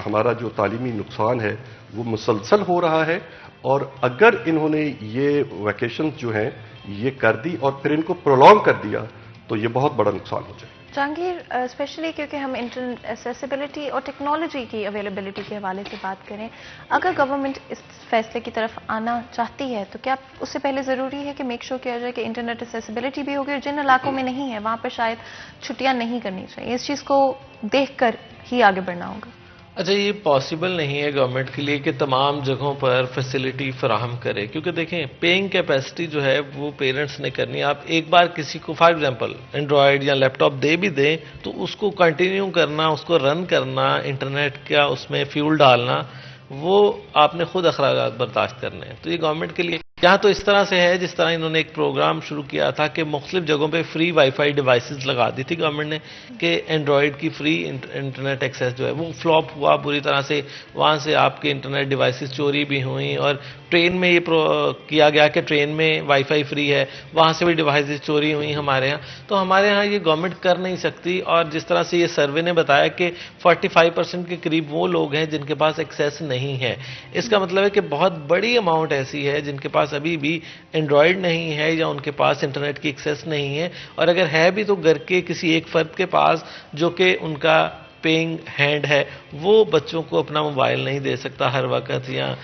Speaker 3: हमारा जो तालीमी नुकसान है वो मुसलसल हो रहा है। और अगर इन्होंने ये वैकेशंस जो हैं ये कर दी और फिर इनको प्रोलॉन्ग कर दिया तो ये बहुत बड़ा नुकसान हो जाए।
Speaker 1: जहांगीर, स्पेशली क्योंकि हम इंटरनेट एक्सेसिबिलिटी और टेक्नोलॉजी की अवेलेबिलिटी के हवाले से बात करें, अगर गवर्नमेंट इस फैसले की तरफ आना चाहती है तो क्या उससे पहले ज़रूरी है कि मेक श्योर किया जाए कि इंटरनेट एक्सेसिबिलिटी भी होगी, और जिन इलाकों में नहीं है वहाँ पर शायद छुट्टियाँ नहीं करनी चाहिए, इस चीज़ को देख कर ही आगे बढ़ना होगा?
Speaker 4: अच्छा, ये पॉसिबल नहीं है गवर्नमेंट के लिए कि तमाम जगहों पर फैसिलिटी फराहम करे, क्योंकि देखें पेइंग कैपेसिटी जो है वो पेरेंट्स ने करनी है। आप एक बार किसी को फॉर एग्जांपल एंड्रॉयड या लैपटॉप दे भी दें तो उसको कंटिन्यू करना, उसको रन करना, इंटरनेट का उसमें फ्यूल डालना, वो आपने खुद अखराजात बर्दाश्त करने हैं। तो ये गवर्नमेंट के लिए यहाँ तो इस तरह से है जिस तरह इन्होंने एक प्रोग्राम शुरू किया था कि मुख्तलिफ जगहों पे फ्री वाईफाई डिवाइसेस लगा दी थी गवर्नमेंट ने कि एंड्रॉयड की फ्री इंटरनेट एक्सेस जो है वो फ्लॉप हुआ बुरी तरह से। वहाँ से आपके इंटरनेट डिवाइसेस चोरी भी हुई, और ट्रेन में ये किया गया कि ट्रेन में वाईफाई फ्री है, वहाँ से भी डिवाइसेस चोरी हुई हमारे यहाँ। तो हमारे यहाँ ये गवर्नमेंट कर नहीं सकती। और जिस तरह से ये सर्वे ने बताया कि 45% के करीब वो लोग हैं जिनके पास एक्सेस नहीं है, इसका मतलब है कि बहुत बड़ी अमाउंट ऐसी है जिनके पास अभी भी एंड्रॉयड नहीं है या उनके पास इंटरनेट की एक्सेस नहीं है, और अगर है भी तो घर के किसी एक फर्द के पास जो कि उनका पेइंग हैंड है, वो बच्चों को अपना मोबाइल नहीं दे सकता हर वक्त, या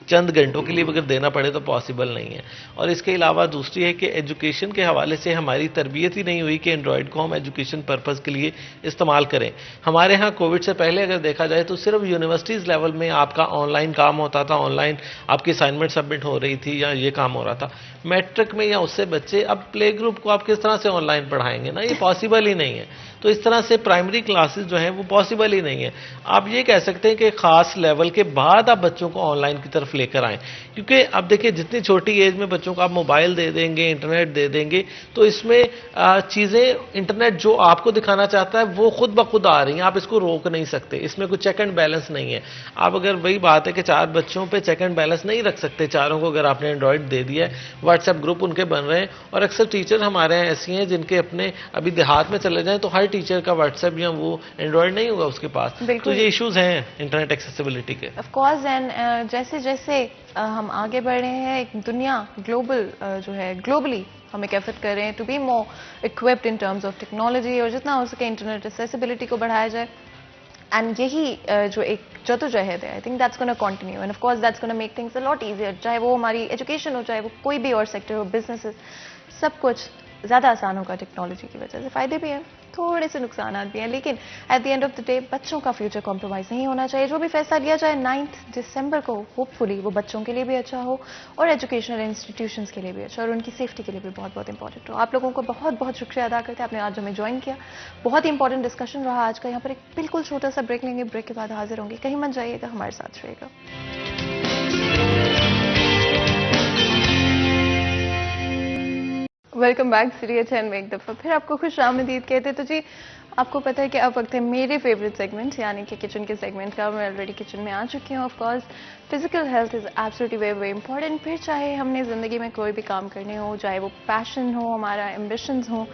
Speaker 4: चंद घंटों के लिए अगर देना पड़े तो पॉसिबल नहीं है। और इसके अलावा दूसरी है कि एजुकेशन के हवाले से हमारी तरबियत ही नहीं हुई कि एंड्रॉयड को हम एजुकेशन पर्पज़ के लिए इस्तेमाल करें। हमारे यहाँ कोविड से पहले अगर देखा जाए तो सिर्फ यूनिवर्सिटीज़ लेवल में आपका ऑनलाइन काम होता था, ऑनलाइन आपकी असाइनमेंट सबमिट हो रही थी या ये काम हो रहा था। मैट्रिक में या उससे बच्चे अब प्ले ग्रुप को आप किस तरह से ऑनलाइन पढ़ाएंगे ना, ये पॉसिबल ही नहीं है। तो इस तरह से प्राइमरी क्लासेस जो हैं वो पॉसिबल ही नहीं है। आप ये कह सकते हैं कि ख़ास लेवल के बाद आप बच्चों को ऑनलाइन की तरफ लेकर आएँ, क्योंकि अब देखिए जितनी छोटी एज में बच्चों को आप मोबाइल दे देंगे, इंटरनेट दे देंगे, तो इसमें चीज़ें इंटरनेट जो आपको दिखाना चाहता है वो खुद ब खुद आ रही हैं, आप इसको रोक नहीं सकते। इसमें कोई चेक एंड बैलेंस नहीं है। आप अगर वही बात है कि 4 बच्चों पे चेक एंड बैलेंस नहीं रख सकते, चारों को अगर आपने एंड्रॉयड दे दिया है, व्हाट्सएप ग्रुप उनके बन रहे हैं। और अक्सर टीचर हमारे यहाँ ऐसी हैं जिनके अपने अभी देहात में चले जाएं तो हर टीचर का व्हाट्सएप या वो एंड्रॉयड नहीं होगा उसके पास। तो ये इश्यूज हैं इंटरनेट एक्सेसिबिलिटी के।
Speaker 1: ऑफ कोर्स, एंड जैसे जैसे हम आगे बढ़ रहे हैं, एक दुनिया ग्लोबल जो है ग्लोबली हम एक एफर्ट कर रहे हैं to be more equipped in terms of technology, और जितना हो सके इंटरनेट एक्सेसिबिलिटी को बढ़ाया जाए। एंड यही जो एक जद्दोजहद है, I think that's gonna continue, and of course that's gonna make things a lot easier, चाहे वो हमारी एजुकेशन हो, चाहे वो कोई भी और सेक्टर हो, बिजनेसेस, सब कुछ ज़्यादा आसान होगा टेक्नोलॉजी की वजह से। फ़ायदे भी हैं, थोड़े से नुकसान भी हैं, लेकिन eight the end of the day बच्चों का फ्यूचर कॉम्प्रोमाइज़ नहीं होना चाहिए। जो भी फैसला लिया जाए 9 दिसंबर को, होपफुली वो बच्चों के लिए भी अच्छा हो और एजुकेशनल इंस्टीट्यूशंस के लिए भी अच्छा, और उनकी सेफ्टी के लिए भी बहुत बहुत इंपॉर्टेंट हो। आप लोगों को बहुत बहुत शुक्रिया अदा करते हैं, आपने आज हमें ज्वाइन किया। बहुत ही इंपॉर्टेंट डिस्कशन रहा आज का। यहाँ पर एक बिल्कुल छोटा सा ब्रेक लेंगे, ब्रेक के बाद हाजिर होंगे। कहीं मत जाइएगा, हमारे साथ रहिएगा। वेलकम बैक सीरियल 10 में एक दफ़ा फिर आपको खुश आमदीद कहते हैं। तो जी, आपको पता है कि अब वक्त है मेरे फेवरेट सेगमेंट यानी कि किचन के सेगमेंट का। मैं ऑलरेडी किचन में आ चुकी हूँ। Of course physical health is absolutely very very important. फिर चाहे हमने ज़िंदगी में कोई भी काम करने हो, चाहे वो पैशन हो, हमारा एम्बिशंस हो,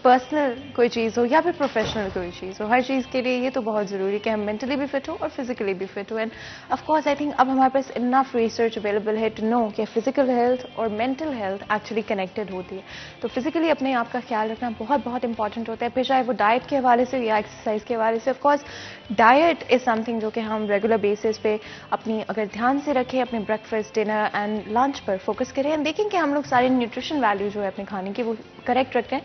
Speaker 1: पर्सनल कोई चीज़ हो या फिर प्रोफेशनल कोई चीज़ हो, हर चीज़ के लिए ये तो बहुत ज़रूरी कि हम मेंटली भी फिट हो और फिजिकली भी फिट हो। And of course I think अब हमारे पास इनफ रिसर्च अवेलेबल है टू नो कि फिजिकल हेल्थ और मेंटल हेल्थ एक्चुअली कनेक्टेड होती है। तो फिजिकली अपने आप का ख्याल रखना बहुत बहुत इंपॉर्टेंट होता है, फिर चाहे वो डाइट के हवाले से या एक्सरसाइज के हवाले से। Of course diet is something जो कि हम रेगुलर बेसिस पे अपनी अगर ध्यान से रखें, अपने ब्रेकफास्ट, डिनर एंड लंच पर फोकस करें एंड देखें कि हम लोग सारे न्यूट्रिशन वैल्यू जो है अपने खाने की वो करेक्ट रखें,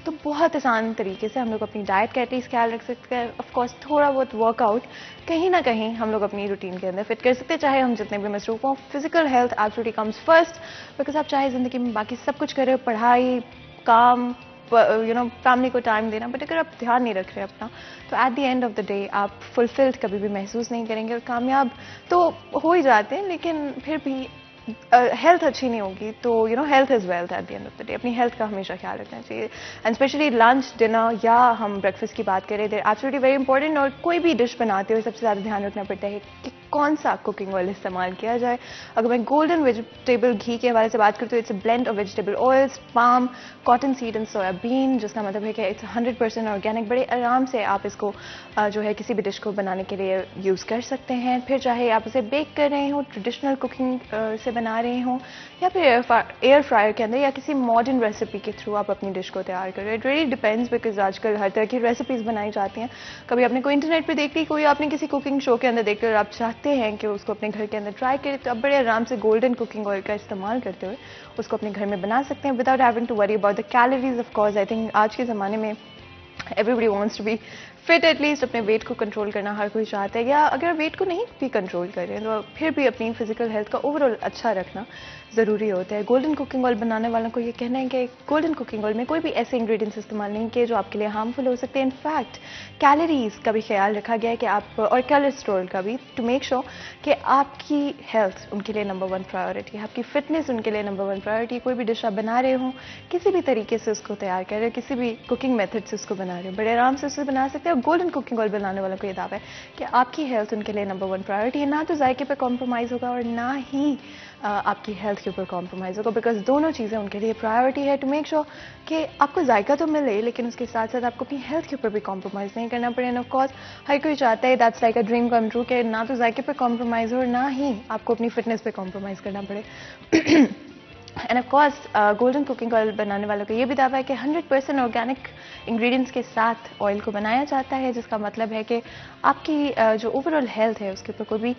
Speaker 1: तो बहुत आसान तरीके से हम लोग अपनी डाइट का एटलीस्ट ख्याल रख सकते हैं। ऑफ कोर्स थोड़ा बहुत वर्कआउट कहीं ना कहीं हम लोग अपनी रूटीन के अंदर फिट कर सकते हैं, चाहे हम जितने भी मसरूफ हों। Physical health absolutely comes first, because आप चाहे ज़िंदगी में बाकी सब कुछ करें, पढ़ाई, काम, फैमिली को टाइम देना, बट अगर आप ध्यान नहीं रख रहे अपना, तो eight the end of the day आप फुलफिल्ड कभी भी महसूस नहीं करेंगे। और कामयाब तो हो ही जाते हैं, लेकिन फिर भी हेल्थ अच्छी नहीं होगी तो health is wealth eight the end of the day. अपनी हेल्थ का हमेशा ख्याल रखना चाहिए, एंड स्पेशली लंच, डिनर या हम ब्रेकफास्ट की बात करें, देयर एब्सोल्युटली वेरी इंपॉर्टेंट। और कोई भी डिश बनाते हुए सबसे ज़्यादा ध्यान रखना पड़ता है कि कौन सा कुकिंग ऑयल इस्तेमाल किया जाए। अगर मैं गोल्डन वेजिटेबल घी के हवाले से बात करती हूँ, it's a blend of vegetable oils, palm, cotton seed and soybean, जिसका मतलब है कि इट्स 100% ऑर्गेनिक। बड़े आराम से आप इसको जो है किसी भी डिश को बनाने के लिए यूज़ कर सकते हैं। फिर चाहे आप उसे बेक कर रहे हो, ट्रेडिशनल कुकिंग से बना रहे हो, या फिर एयर फ्रायर के अंदर, या किसी मॉडर्न रेसिपी के थ्रू आप अपनी डिश को तैयार कर रहे हो। इट रियली डिपेंड्स, बिकॉज आजकल हर तरह की रेसिपीज़ बनाई जाती हैं। कभी आपने कोई इंटरनेट पे देख ली, कोई आपने किसी कुकिंग शो के अंदर देख ली और आप चाहते हैं कि उसको अपने घर के अंदर ट्राई करें, तो आप बड़े आराम से गोल्डन कुकिंग ऑयल का इस्तेमाल करते हुए उसको अपने घर में बना सकते हैं without having to worry about the calories. Of course I think आज के ज़माने में everybody wants to be fit, at least अपने वेट को कंट्रोल करना हर कोई चाहता है, या अगर वेट को नहीं भी कंट्रोल कर रहे हैं तो फिर भी अपनी फिजिकल हेल्थ का ओवरऑल अच्छा रखना ज़रूरी होता है। गोल्डन कुकिंग ऑयल बनाने वालों को ये कहना है कि गोल्डन कुकिंग ऑयल में कोई भी ऐसे इंग्रेडिएंट्स इस्तेमाल नहीं किए जो आपके लिए हार्मफुल हो सकते हैं। इनफैक्ट कैलोरीज का भी ख्याल रखा गया है कि आप, और कोलेस्ट्रॉल का भी, टू मेक श्योर कि आपकी हेल्थ उनके लिए नंबर 1 प्रायोरिटी है, आपकी फिटनेस उनके लिए नंबर 1 प्रायोरिटी। कोई भी डिश आप बना रहे हो, किसी भी तरीके से उसको तैयार कर रहे हो, किसी भी कुकिंग मेथड से उसको बना रहे हो, बड़े आराम से उसे बना सकते हैं। और गोल्डन कुकिंग ऑयल बनाने वालों को ये दावा है कि आपकी हेल्थ उनके लिए नंबर 1 प्रायोरिटी है। ना तो जायके पे कॉम्प्रोमाइज़ होगा और ना ही आपकी हेल्थ के ऊपर कॉम्प्रोमाइज़ होगा, बिकॉज दोनों चीज़ें उनके लिए प्रायोरिटी है। टू मेक श्योर कि आपको जायका तो मिले, लेकिन उसके साथ साथ आपको अपनी हेल्थ के ऊपर भी कॉम्प्रोमाइज़ नहीं करना पड़े। एंड ऑफ कोर्स हर कोई चाहता है, that's like a dream come true, कि ना तो जायके पे कॉम्प्रोमाइज़ हो और ना ही आपको अपनी फिटनेस पे कॉम्प्रोमाइज़ करना पड़े। And of course golden cooking oil बनाने वालों का ये भी दावा है कि 100% ऑर्गेनिक इंग्रेडिएंट्स के साथ ऑयल को बनाया जाता है, जिसका मतलब है कि आपकी जो ओवरऑल हेल्थ है उसके ऊपर कोई भी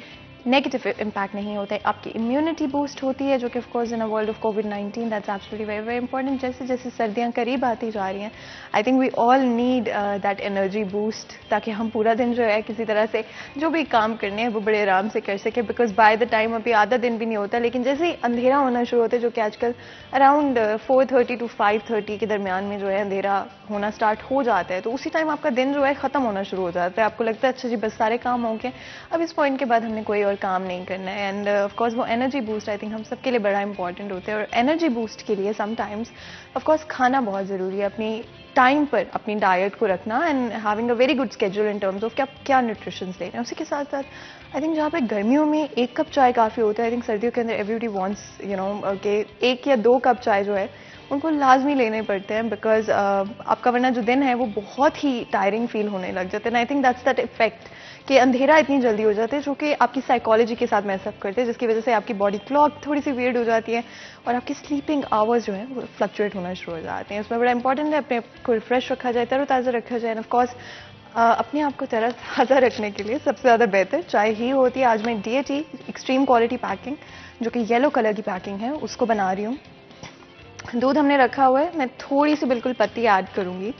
Speaker 1: नेगेटिव इम्पैक्ट नहीं होता है। आपकी इम्यूनिटी बूस्ट होती है, जो कि of course in a world of कोविड-19 that's absolutely very very important. जैसे जैसे सर्दियां करीब आती जा रही हैं, I think we all need that energy boost, ताकि हम पूरा दिन जो है किसी तरह से जो भी काम करने हैं वो बड़े आराम से कर सके। बिकॉज बाय द टाइम अभी आधा दिन भी नहीं होता, लेकिन जैसे ही अंधेरा होना शुरू होता है, जो कि आजकल अराउंड 4:30 to 5:30 के दरमियान में जो है अंधेरा होना स्टार्ट हो जाता है, तो उसी टाइम आपका दिन जो है ख़त्म होना शुरू हो जाता है। आपको लगता है अच्छा जी बस सारे काम हो गए, अब इस पॉइंट के बाद हमने कोई और काम नहीं करना है। एंड ऑफ कोर्स वो एनर्जी बूस्ट आई थिंक हम सबके लिए बड़ा इंपॉर्टेंट होता है। और एनर्जी बूस्ट के लिए समटाइम्स ऑफ कोर्स खाना बहुत ज़रूरी है, अपनी टाइम पर अपनी डाइट को रखना and having a very good schedule in terms of कि आप क्या न्यूट्रिशंस ले रहे हैं। उसी के साथ साथ आई थिंक जहाँ पे गर्मियों में 1 कप चाय काफ़ी होता है, आई थिंक सर्दियों के अंदर एवरीबडी वांट्स कि 1 या 2 कप चाय जो है उनको लाजमी लेने पड़ते हैं, बिकॉज आपका वरना जो दिन है वो बहुत ही टायरिंग फील होने लग जाते हैं। I think that's that effect कि अंधेरा इतनी जल्दी हो जाता है, जो कि आपकी साइकोलॉजी के साथ मैसअप करते हैं, जिसकी वजह से आपकी बॉडी क्लॉक थोड़ी सी वियर्ड हो जाती है और आपकी स्लीपिंग आवर्स जो है वो फ्लक्चुएट होना शुरू हो जाते हैं। उसमें बड़ा इंपॉर्टेंट है अपने को रिफ्रेश रखा जाए, तरोताज़ा रखा जाए। एंड ऑफ कोर्स अपने आप को तरोताज़ा रखने के लिए सबसे ज़्यादा बेहतर चाय ही होती है। आज मैं DHE एक्सट्रीम क्वालिटी पैकिंग, जो कि येलो कलर की पैकिंग है, उसको बना रही हूँ। दूध हमने रखा हुआ है, मैं थोड़ी सी बिल्कुल पत्ती ऐड करूँगी,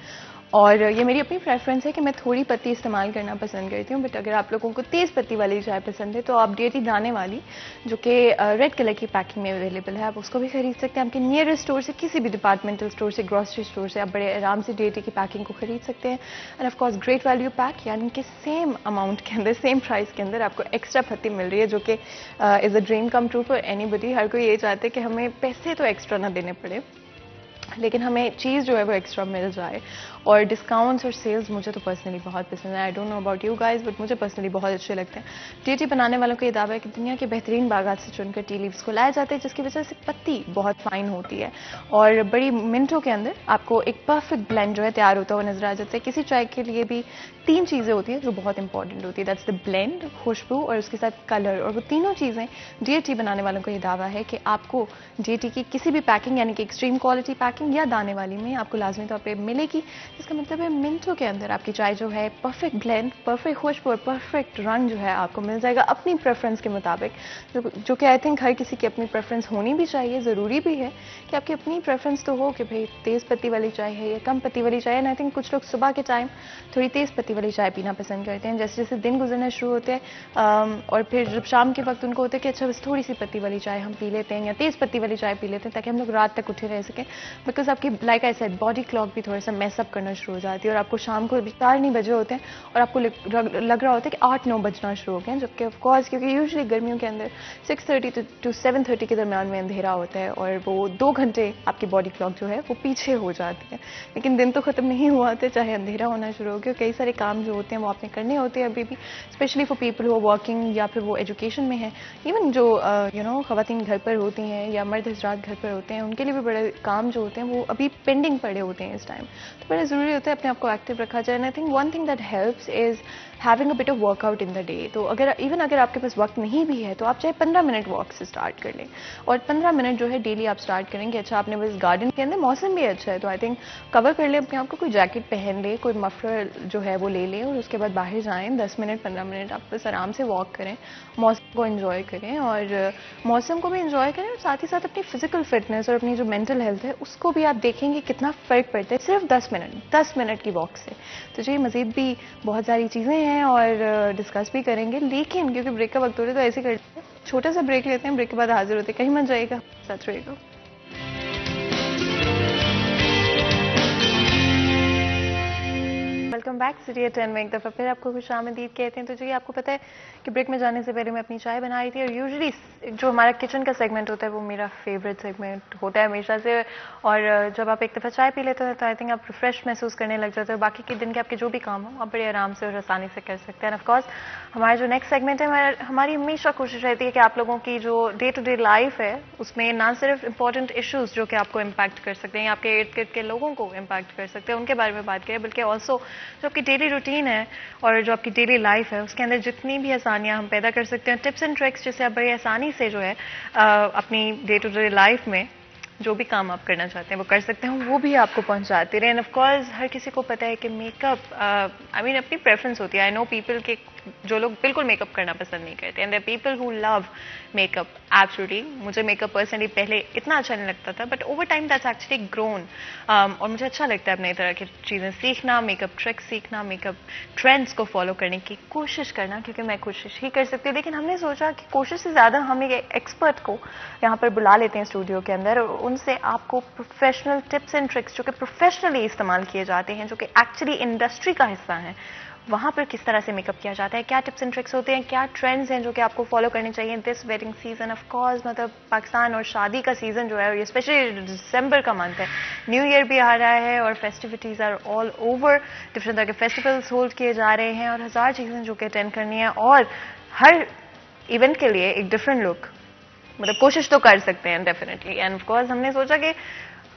Speaker 1: और ये मेरी अपनी प्रेफरेंस है कि मैं थोड़ी पत्ती इस्तेमाल करना पसंद करती हूँ। बट अगर आप लोगों को तेज़ पत्ती वाली चाय पसंद है तो आप DHE दाने वाली, जो कि रेड कलर की पैकिंग में अवेलेबल है, आप उसको भी खरीद सकते हैं। आपके नियरेस्ट स्टोर से, किसी भी डिपार्टमेंटल स्टोर से, ग्रॉसरी स्टोर से आप बड़े आराम से DHE की पैकिंग को खरीद सकते हैं। And of course great value pack, यानी कि सेम अमाउंट के अंदर, सेम प्राइस के अंदर आपको एक्स्ट्रा पत्ती मिल रही है, जो कि is a dream come true for anybody. हर कोई ये चाहते हैं कि हमें पैसे तो एक्स्ट्रा ना देने पड़े, लेकिन हमें चीज़ जो है वो एक्स्ट्रा मिल जाए। और डिस्काउंट्स और सेल्स मुझे तो पर्सनली बहुत पसंद है। I don't know about you guys, but मुझे पर्सनली बहुत अच्छे लगते हैं। DHE बनाने वालों को ये दावा है कि दुनिया के बेहतरीन बागात से चुनकर टी लीव्स को लाया जाता है, जिसकी वजह से पत्ती बहुत फाइन होती है और बड़ी मिनटों के अंदर आपको एक परफेक्ट ब्लेंड जो है तैयार होता हुआ नजर आ जाता है। किसी चाय के लिए भी 3 चीज़ें होती हैं जो बहुत इंपॉर्टेंट होती है, दैट्स द ब्लेंड, खुशबू और उसके साथ कलर। और वो तीनों चीज़ें DHE बनाने वालों को ये दावा है कि आपको DHE की किसी भी पैकिंग, यानी कि एक्सट्रीम क्वालिटी पैकिंग या दाने वाली में आपको लाजमी तौर पे मिलेगी। इसका मतलब है मिनटों के अंदर आपकी चाय जो है परफेक्ट ब्लेंड, परफेक्ट खुशबू और परफेक्ट रंग जो है आपको मिल जाएगा अपनी प्रेफरेंस के मुताबिक, जो कि आई थिंक हर किसी की अपनी प्रेफरेंस होनी भी चाहिए। ज़रूरी भी है कि आपकी अपनी प्रेफरेंस तो हो कि भाई तेज़ पत्ती वाली चाय है या कम पत्ती वाली चाय है। एंड आई थिंक कुछ लोग सुबह के टाइम थोड़ी तेज़ पत्ती वाली चाय पीना पसंद करते हैं, जैसे जैसे दिन गुजरना शुरू होते हैं और फिर जब शाम के वक्त उनको होता है कि अच्छा बस थोड़ी सी पत्ती वाली चाय हम पी लेते हैं या तेज़ पत्ती वाली चाय पी लेते हैं, ताकि हम लोग रात तक उठे रह सकें। बिकॉज आपकी like I said body clock भी थोड़ा सा मैसअप करना होना शुरू हो जाती है और आपको शाम को 4 नहीं बजे होते हैं और आपको लग रहा होता है कि 8-9 बजना शुरू हो गए हैं, जबकि ऑफ कोर्स क्योंकि यूजुअली गर्मियों के अंदर 6:30 to 7:30 के दरमियान में अंधेरा होता है और वो 2 घंटे आपकी बॉडी क्लॉक जो है वो पीछे हो जाती है। लेकिन दिन तो ख़त्म नहीं हुआ होता, चाहे अंधेरा होना शुरू हो गया, कई सारे काम जो होते हैं वो आपने करने होते हैं अभी भी, especially for people who are working या फिर वो एजुकेशन में है, इवन जो ख़वातीन घर पर होती हैं या मर्द हजरात घर पर होते हैं, उनके लिए भी बड़े काम जो होते हैं वो अभी पेंडिंग पड़े होते हैं इस टाइम। तो बड़ा ज़रूरी होता है अपने आप को एक्टिव रखा जाए। And I think one thing that helps is having a bit of workout in the day. तो अगर आपके पास वक्त नहीं भी है तो आप चाहे 15 मिनट वॉक से स्टार्ट कर लें और 15 मिनट जो है डेली आप स्टार्ट करेंगे। अच्छा, आपने बस गार्डन के अंदर मौसम भी अच्छा है तो आई थिंक कवर कर लें अपने आप को, कोई जैकेट पहन ले, कोई मफलर जो है वो ले लें और उसके बाद बाहर जाएं। 10 मिनट 15 मिनट आप बस आराम से वॉक करें, मौसम को एंजॉय करें और मौसम को भी एंजॉय करें और साथ ही साथ अपनी फिजिकल फिटनेस और अपनी जो मेंटल हेल्थ है उसको भी आप देखेंगे कितना फ़र्क पड़ता है सिर्फ 10 मिनट की वॉक से। तो जी मज़ीद भी बहुत सारी चीज़ें हैं और डिस्कस भी करेंगे, लेकिन क्योंकि ब्रेक का वक्त हो रहा है तो ऐसे करते हैं, छोटा सा ब्रेक लेते हैं, ब्रेक के बाद हाजिर होते हैं। कहीं मत जाइएगा, साथ रहिएगा। वेलकम बैक सिटी 10 में एक दफ़ा फिर आपको खुश आमदीद कहते हैं। तो जी आपको पता है कि ब्रेक में जाने से पहले मैं अपनी चाय बना रही थी और यूजुअली जो हमारा किचन का सेगमेंट होता है वो मेरा फेवरेट सेगमेंट होता है हमेशा से, और जब आप एक दफ़ा चाय पी लेते हो तो आई थिंक आप रिफ्रेश महसूस करने लग जाते हो, बाकी के दिन के आपके जो भी काम हो आप बड़े आराम से और आसानी से कर सकते हैं। एंड ऑफ कोर्स हमारा जो नेक्स्ट सेगमेंट है, हमारी हमेशा कोशिश रहती है कि आप लोगों की जो डे टू डे लाइफ है उसमें ना सिर्फ इंपॉर्टेंट इश्यूज़ जो कि आपको इम्पैक्ट कर सकते हैं या आपके इर्द गिर्द के लोगों को इम्पैक्ट कर सकते हैं उनके बारे में बात करें, बल्कि ऑल्सो जो आपकी डेली रूटीन है और जो आपकी डेली लाइफ है उसके अंदर जितनी भी आसानियां हम पैदा कर सकते हैं, टिप्स एंड ट्रिक्स जिससे आप बड़ी आसानी से जो है अपनी डे टू डे लाइफ में जो भी काम आप करना चाहते हैं वो कर सकते हैं, वो भी आपको पहुंचाते रहे। एंड ऑफ कोर्स हर किसी को पता है कि मेकअप अपनी प्रेफरेंस होती है। आई नो पीपल के जो लोग बिल्कुल मेकअप करना पसंद नहीं करते, and there people who love makeup absolutely. मुझे मेकअप पर्सनली पहले इतना अच्छा नहीं लगता था, but over time that's actually grown, और मुझे अच्छा लगता है अपने तरह की चीज़ें सीखना, मेकअप ट्रिक्स सीखना, मेकअप ट्रेंड्स को फॉलो करने की कोशिश करना, क्योंकि मैं कोशिश ही कर सकती हूँ। लेकिन हमने सोचा कि कोशिश से ज़्यादा हम एक एक्सपर्ट को यहाँ पर बुला लेते हैं स्टूडियो के अंदर और उनसे आपको प्रोफेशनल टिप्स एंड ट्रिक्स जो कि प्रोफेशनली इस्तेमाल किए जाते हैं, जो कि एक्चुअली इंडस्ट्री का हिस्सा हैं, वहाँ पर किस तरह से मेकअप किया जाता है, क्या टिप्स एंड ट्रिक्स होते हैं, क्या ट्रेंड्स हैं जो कि आपको फॉलो करने चाहिए this wedding season. Of course मतलब पाकिस्तान और शादी का सीजन जो है, ये स्पेशली दिसंबर का मंथ है, न्यू ईयर भी आ रहा है और festivities are all over, different तरह के फेस्टिवल्स होल्ड किए जा रहे हैं और हज़ार चीज़ें जो कि अटेंड करनी है और हर इवेंट के लिए एक डिफरेंट लुक मतलब कोशिश तो कर सकते हैं डेफिनेटली। एंड ऑफ कोर्स हमने सोचा कि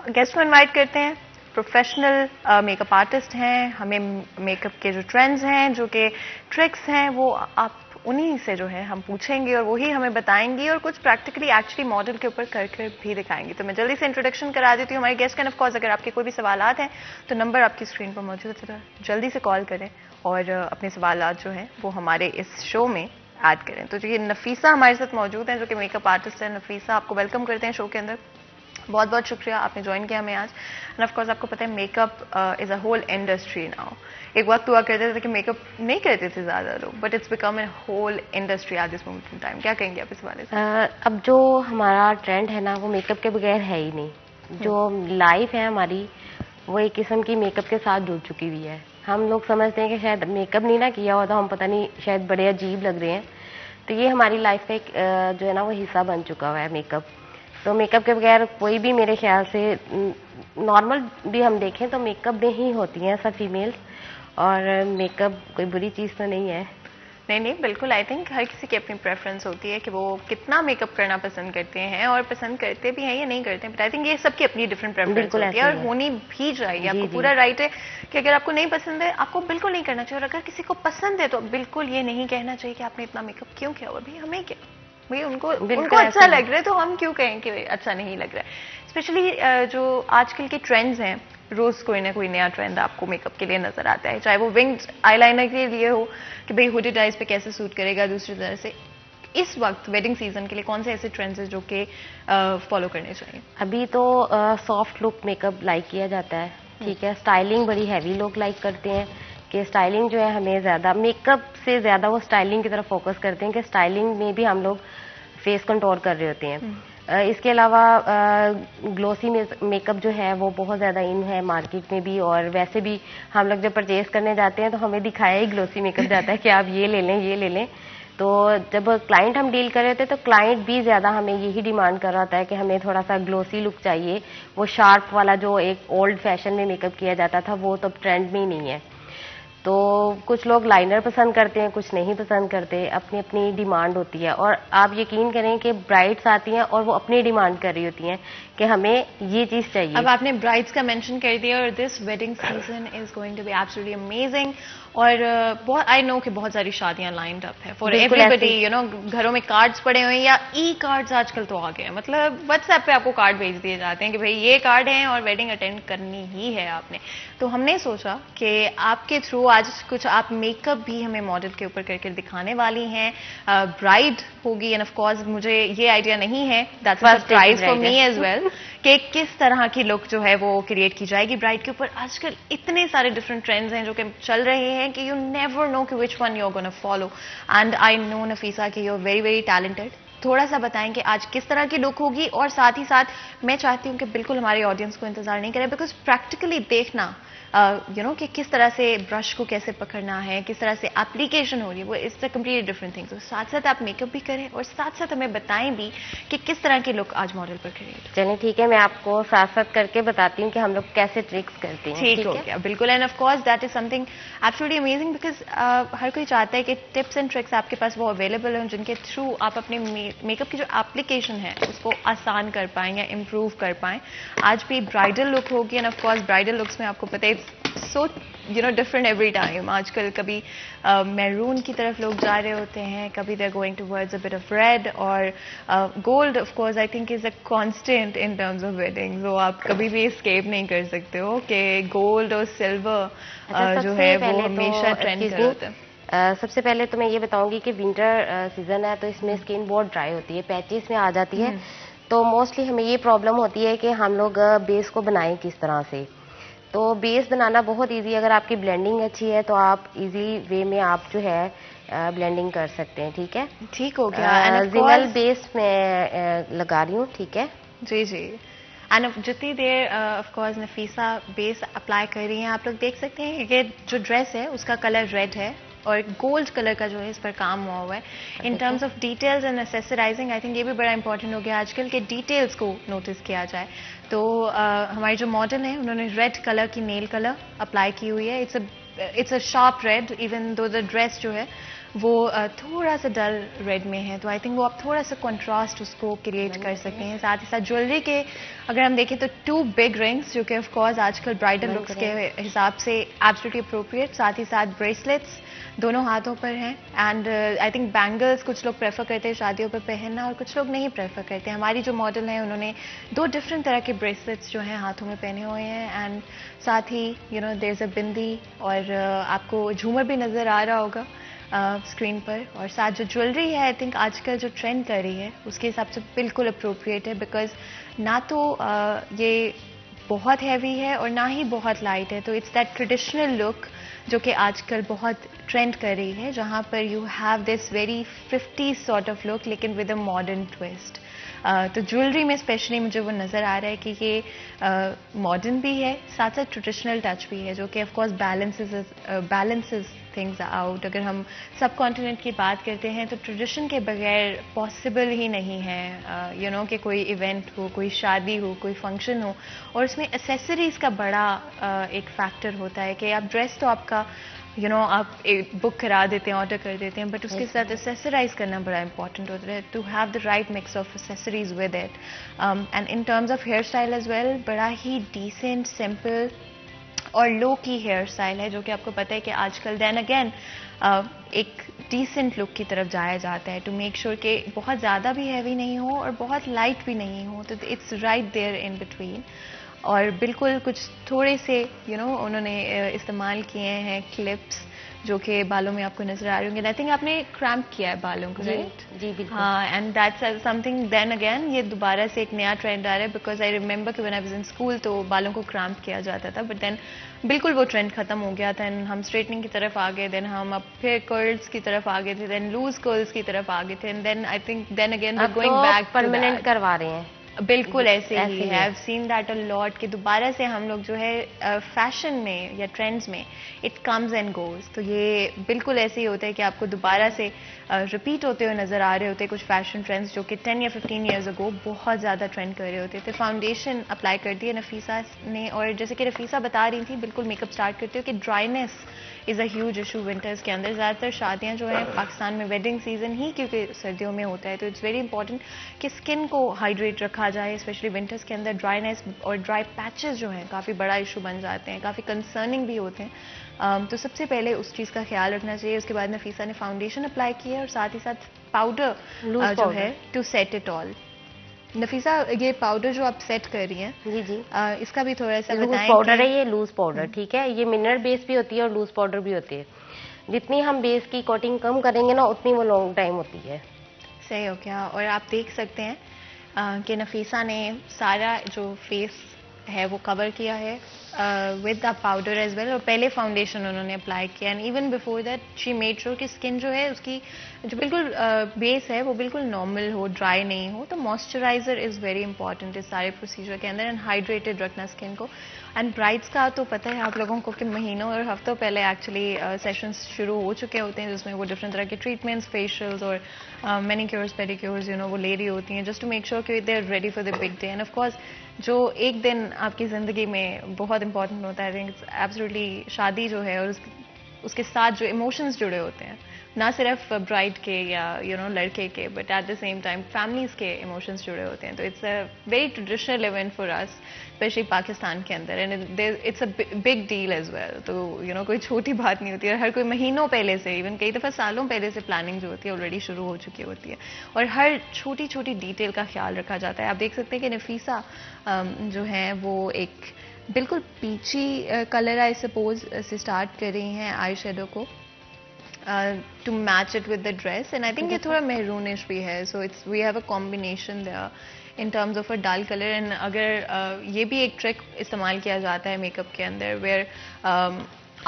Speaker 1: गेस्ट को इनवाइट करते हैं, प्रोफेशनल मेकअप आर्टिस्ट हैं, हमें मेकअप के जो ट्रेंड्स हैं, जो कि ट्रिक्स हैं, वो आप उन्हीं से जो है हम पूछेंगे और वही हमें बताएंगी और कुछ प्रैक्टिकली एक्चुअली मॉडल के ऊपर कर भी दिखाएंगी। तो मैं जल्दी से इंट्रोडक्शन करा देती हूँ हमारे गेस्ट का। ऑफ कोर्स अगर आपके कोई भी सवालात हैं तो नंबर आपकी स्क्रीन पर मौजूद है, जल्दी से कॉल करें और अपने सवालात जो हैं वो हमारे इस शो में ऐड करें। तो जो नफीसा हमारे साथ मौजूद हैं जो कि मेकअप आर्टिस्ट है। नफीसा, आपको वेलकम करते हैं शो के अंदर। बहुत बहुत शुक्रिया आपने ज्वाइन किया हमें आज। एंड ऑफ कोर्स आपको पता है makeup is a whole industry now. एक वक्त हुआ करते थे कि मेकअप नहीं करते थे ज़्यादा लोग, but it's become a whole industry at this moment in time. क्या कहेंगे आप इस बारे से?
Speaker 5: अब जो हमारा ट्रेंड है ना वो मेकअप के बगैर है ही नहीं। जो लाइफ है हमारी वो एक किस्म की मेकअप के साथ जुड़ चुकी हुई है। हम लोग समझते हैं कि शायद मेकअप नहीं ना किया हुआ तो हम पता नहीं शायद बड़े अजीब लग रहे हैं, तो ये हमारी लाइफ का एक जो है ना वो हिस्सा बन चुका हुआ है मेकअप। तो मेकअप के बगैर कोई भी मेरे ख्याल से नॉर्मल भी हम देखें तो मेकअप में ही होती हैं सब फीमेल्स, और मेकअप कोई बुरी चीज़ तो नहीं है।
Speaker 1: नहीं बिल्कुल, आई थिंक हर किसी की अपनी प्रेफरेंस होती है कि वो कितना मेकअप करना पसंद करते हैं और पसंद करते भी हैं या नहीं करते हैं, बट आई थिंक ये सबकी अपनी डिफरेंट प्रेफरेंस होती है और होनी भी चाहिए। आपको पूरा राइट है कि अगर आपको नहीं पसंद है आपको बिल्कुल नहीं करना चाहिए, और अगर किसी को पसंद है तो बिल्कुल ये नहीं कहना चाहिए कि आपने इतना मेकअप क्यों किया हुआ। भाई हमें क्या, भाई उनको अच्छा लग रहा है तो हम क्यों कहें कि अच्छा नहीं लग रहा है। स्पेशली जो आजकल के ट्रेंड्स हैं, रोज कोई ना कोई नया ट्रेंड आपको मेकअप के लिए नजर आता है, चाहे वो विंग्ड आईलाइनर के लिए हो कि भाई हुडेड आइज पे कैसे सूट करेगा। दूसरी तरह से इस वक्त वेडिंग सीजन के लिए कौन से ऐसे ट्रेंड्स हैं जो कि फॉलो करने चाहिए?
Speaker 5: अभी तो सॉफ्ट लुक मेकअप लाइक किया जाता है, ठीक है। स्टाइलिंग बड़ी हैवी लोग लाइक करते हैं कि स्टाइलिंग जो है हमें ज़्यादा मेकअप से ज़्यादा वो स्टाइलिंग की तरफ फोकस करते हैं कि स्टाइलिंग में भी हम लोग फेस कंट्रोल कर रहे होते हैं। इसके अलावा ग्लोसी मेकअप जो है वो बहुत ज़्यादा इन है मार्केट में भी, और वैसे भी हम लोग जब परचेज करने जाते हैं तो हमें दिखाया ही ग्लोसी मेकअप जाता है कि आप ये ले लें, ये ले लें। तो जब क्लाइंट हम डील कर रहे थे तो क्लाइंट भी ज़्यादा हमें यही डिमांड कर रहा था कि हमें थोड़ा सा ग्लोसी लुक चाहिए। वो शार्प वाला जो एक ओल्ड फैशन में मेकअप किया जाता था वो तो ट्रेंड में ही नहीं है। तो कुछ लोग लाइनर पसंद करते हैं, कुछ नहीं पसंद करते, अपनी अपनी डिमांड होती है। और आप यकीन करें कि ब्राइड्स आती हैं और वो अपनी डिमांड कर रही होती हैं कि हमें ये चीज़ चाहिए।
Speaker 1: अब आपने ब्राइड्स का मेंशन कर दिया और this wedding season is going to be absolutely amazing. और बहुत आई नो कि बहुत सारी शादियां लाइंड अप है फॉर एवरीबडी, यू नो, घरों में कार्ड्स पड़े हुए हैं या ई कार्ड्स आजकल तो आ गए हैं, मतलब व्हाट्सएप पे आपको कार्ड भेज दिए जाते हैं कि भाई ये कार्ड है और वेडिंग अटेंड करनी ही है आपने। तो हमने सोचा कि आपके थ्रू आज कुछ आप मेकअप भी हमें मॉडल के ऊपर करके दिखाने वाली हैं। ब्राइड होगी एंड ऑफ कोर्स मुझे ये आइडिया नहीं है, that's a surprise for me as well, कि किस तरह की लुक जो है वो क्रिएट की जाएगी ब्राइड के ऊपर। आजकल इतने सारे डिफरेंट ट्रेंड्स हैं जो कि चल रहे हैं कि यू नेवर नो कि which one you are gonna follow. And I know Nafisa कि you are very very talented. थोड़ा सा बताएं कि आज किस तरह की लुक होगी, और साथ ही साथ मैं चाहती हूँ कि बिल्कुल हमारे ऑडियंस को इंतजार नहीं करें, बिकॉज प्रैक्टिकली देखना यू नो कि किस तरह से ब्रश को कैसे पकड़ना है, किस तरह से एप्लीकेशन हो रही है, वो it's a completely different thing. तो साथ साथ आप मेकअप भी करें और साथ साथ हमें बताएं भी कि किस तरह की लुक आज मॉडल पर क्रिएट।
Speaker 5: चलिए ठीक है, मैं आपको साथ साथ करके बताती हूँ कि हम लोग कैसे ट्रिक्स करते हैं।
Speaker 1: ठीक हो गया, बिल्कुल। And of course that is something absolutely amazing, because हर कोई चाहता है कि टिप्स एंड ट्रिक्स आपके पास वो अवेलेबल हों जिनके थ्रू आप अपने मेकअप की जो एप्लीकेशन है उसको आसान कर पाएं या इम्प्रूव कर पाएं। आज भी ब्राइडल लुक होगी and of course bridal looks में आपको पता है so you know different every time. आजकल कभी मैरून की तरफ लोग जा रहे होते हैं, कभी they are going towards a bit of red, और gold of course I think is a constant in terms of wedding. तो आप कभी भी एस्केप नहीं कर सकते हो कि गोल्ड और सिल्वर जो है वो हमेशा ट्रेंड कर होता है।
Speaker 5: सबसे पहले तो मैं ये बताऊंगी कि विंटर सीजन है तो इसमें स्किन बहुत ड्राई होती है, पैचेस में आ जाती है। तो मोस्टली हमें ये प्रॉब्लम होती है कि हम लोग बेस को बनाएं किस तरह से। तो बेस बनाना बहुत इजी, अगर आपकी ब्लेंडिंग अच्छी है तो आप इजी वे में आप जो है ब्लेंडिंग कर सकते हैं। ठीक है,
Speaker 1: ठीक हो गया।
Speaker 5: जिनल बेस में लगा रही हूँ। ठीक है
Speaker 1: जी जी। एंड जितनी देर of course Nafisa base apply कर रही हैं, आप लोग देख सकते हैं कि जो ड्रेस है उसका कलर रेड है और गोल्ड कलर का जो है इस पर काम हुआ हुआ है। In terms of details and accessorizing I think ये भी बड़ा इंपॉर्टेंट हो गया आजकल के डिटेल्स को नोटिस किया जाए। तो हमारी जो मॉडल है उन्होंने रेड कलर की नेल कलर अप्लाई की हुई है। It's a sharp red, even though the dress जो है वो थोड़ा सा डल रेड में है, तो आई थिंक वो आप थोड़ा सा कंट्रास्ट उसको क्रिएट कर सकते हैं। साथ ही साथ ज्वेलरी के अगर हम देखें तो 2 बिग रिंग्स जो कि ऑफ कोर्स आजकल ब्राइडल लुक्स के हिसाब से एब्सोल्युटली अप्रोप्रिएट, साथ ही साथ ब्रेसलेट्स दोनों हाथों पर हैं। एंड आई थिंक बैंगल्स कुछ लोग प्रेफर करते हैं शादियों पर पहनना और कुछ लोग नहीं प्रेफर करते। हमारी जो मॉडल है उन्होंने 2 डिफरेंट तरह के ब्रेसलेट्स जो हैं हाथों में पहने हुए हैं। एंड साथ ही you know there is a bindi, और आपको झूमर भी नज़र आ रहा होगा स्क्रीन पर। और साथ जो ज्वेलरी है आई थिंक आजकल जो ट्रेंड कर रही है उसके हिसाब से बिल्कुल अप्रोप्रिएट है, बिकॉज ना तो ये बहुत हैवी है और ना ही बहुत लाइट है। तो इट्स दैट ट्रेडिशनल लुक जो कि आजकल बहुत ट्रेंड कर रही है, जहाँ पर you have this very 50s sort of look लेकिन विद अ मॉडर्न ट्विस्ट। तो ज्वेलरी में स्पेशली मुझे वो नज़र आ रहा है कि ये मॉडर्न भी है, साथ साथ ट्रेडिशनल टच भी है, जो कि of course balances things out. अगर हम सब कॉन्टिनेंट की बात करते हैं तो ट्रेडिशन के बगैर पॉसिबल ही नहीं है यू नो कि कोई इवेंट हो, कोई शादी हो, कोई फंक्शन हो। और उसमें एसेसरीज का बड़ा एक फैक्टर होता है कि आप ड्रेस तो आपका यू नो आप बुक करा देते हैं, ऑर्डर कर देते हैं, बट उसके साथ एसेसराइज करना बड़ा इंपॉर्टेंट होता है, to have the right mix of accessories with it. And in terms of hair style as well, बड़ा ही डिसेंट, सिंपल और लो की हेयर स्टाइल है, जो कि आपको पता है कि आजकल देन अगेन एक डिसेंट लुक की तरफ जाया जाता है, टू मेक श्योर कि बहुत ज़्यादा भी हैवी नहीं हो और बहुत लाइट भी नहीं हो। तो it's right there in between. और बिल्कुल कुछ थोड़े से यू नो उन्होंने इस्तेमाल किए हैं क्लिप्स जो कि बालों में आपको नजर आ रही होंगी। आई थिंक आपने क्रैम्प किया है बालों को, राइट?
Speaker 5: जी बिल्कुल।
Speaker 1: हाँ, and that's something then again ये दोबारा से एक नया ट्रेंड आ रहा है, बिकॉज आई रिमेंबर कि when I was in school तो बालों को क्रैम्प किया जाता था, बट देन बिल्कुल वो ट्रेंड खत्म हो गया था एंड हम स्ट्रेटनिंग की तरफ आ गए, देन हम अब फिर कर्ल्स की तरफ आ गए थे, देन लूज कर्ल्स की तरफ आ गए थे, and then I think then again we going back
Speaker 5: permanent करवा रहे हैं।
Speaker 1: बिल्कुल ऐसे ही है। I have seen that a lot कि दोबारा से हम लोग जो है फैशन में या ट्रेंड्स में इट कम्स एंड गोज, तो ये बिल्कुल ऐसे ही होता है कि आपको दोबारा से रिपीट होते हुए नजर आ रहे होते हैं कुछ फैशन ट्रेंड्स जो कि 10 या 15 इयर्स अगो बहुत ज़्यादा ट्रेंड कर रहे होते थे। फाउंडेशन अप्लाई कर दी है नफीसा ने, और जैसे कि नफीसा बता रही थी बिल्कुल मेकअप स्टार्ट करते हो कि dryness is a huge issue winters के अंदर। ज़्यादातर शादियाँ जो हैं पाकिस्तान में वेडिंग सीजन ही क्योंकि सर्दियों में होता है, तो इट्स वेरी इंपॉर्टेंट कि स्किन को हाइड्रेट रखा जाए, स्पेशली विंटर्स के अंदर ड्राइनेस और ड्राई पैचेस जो हैं काफ़ी बड़ा इशू बन जाते हैं, काफ़ी कंसर्निंग भी होते हैं। तो सबसे पहले उस चीज़ का ख्याल रखना चाहिए। उसके बाद नफीसा ने फाउंडेशन अप्लाई की है और साथ ही साथ पाउडर जो है to set it all. Nafisa ये पाउडर जो आप सेट कर रही हैं,
Speaker 5: जी जी,
Speaker 1: इसका भी थोड़ा सा
Speaker 5: लूज
Speaker 1: बताएं।
Speaker 5: पाउडर है ये, लूज पाउडर, ठीक है। ये मिनरल बेस भी होती है और लूज पाउडर भी होती है। जितनी हम बेस की कोटिंग कम करेंगे ना उतनी वो लॉन्ग टाइम होती है।
Speaker 1: सही हो गया। और आप देख सकते हैं कि नफीसा ने सारा जो फेस है वो कवर किया है with the powder as well, और पहले फाउंडेशन उन्होंने अप्लाई किया and even before that she made sure कि स्किन जो है उसकी जो बिल्कुल बेस है वो बिल्कुल नॉर्मल हो, ड्राई नहीं हो। तो मॉइस्चराइजर इज़ वेरी इंपॉर्टेंट इस सारे प्रोसीजर के अंदर, एंड हाइड्रेटेड रखना स्किन को। एंड ब्राइड्स का तो पता है आप लोगों को कि महीनों और हफ्तों पहले एक्चुअली सेशंस शुरू हो चुके होते हैं जिसमें वो डिफरेंट तरह के ट्रीटमेंट्स, फेशियल्स और मैनिक्योर्स, पेडिक्योर्स वो ले रही होती हैं जस्ट टू मेक श्योर कि they are ready for the big day. And of course जो एक दिन आपकी ज़िंदगी में बहुत इंपॉर्टेंट होता है, आई थिंक इट्स एब्सोल्युटली शादी जो है, और उसके साथ जो इमोशंस जुड़े होते हैं, ना सिर्फ ब्राइड के या लड़के के, but at the same time families के इमोशंस जुड़े होते हैं। तो it's a very traditional event for us, especially Pakistan के अंदर, and it's a big deal as well. तो कोई छोटी बात नहीं होती है, हर कोई महीनों पहले से, इवन कई दफ़ा सालों पहले से प्लानिंग जो होती है ऑलरेडी शुरू हो चुकी होती है, और हर छोटी छोटी डिटेल का ख्याल रखा जाता है। आप देख सकते हैं कि नफीसा जो है वो एक बिल्कुल पीची कलर आई सपोज से स्टार्ट कर रही हैं आई शेडो को to match it with the dress, and I think ये थोड़ा मेहरूनिश भी है, so it's we have a combination there in terms of a dark colour. एंड अगर ये भी एक ट्रिक इस्तेमाल किया जाता है मेकअप के अंदर, वेयर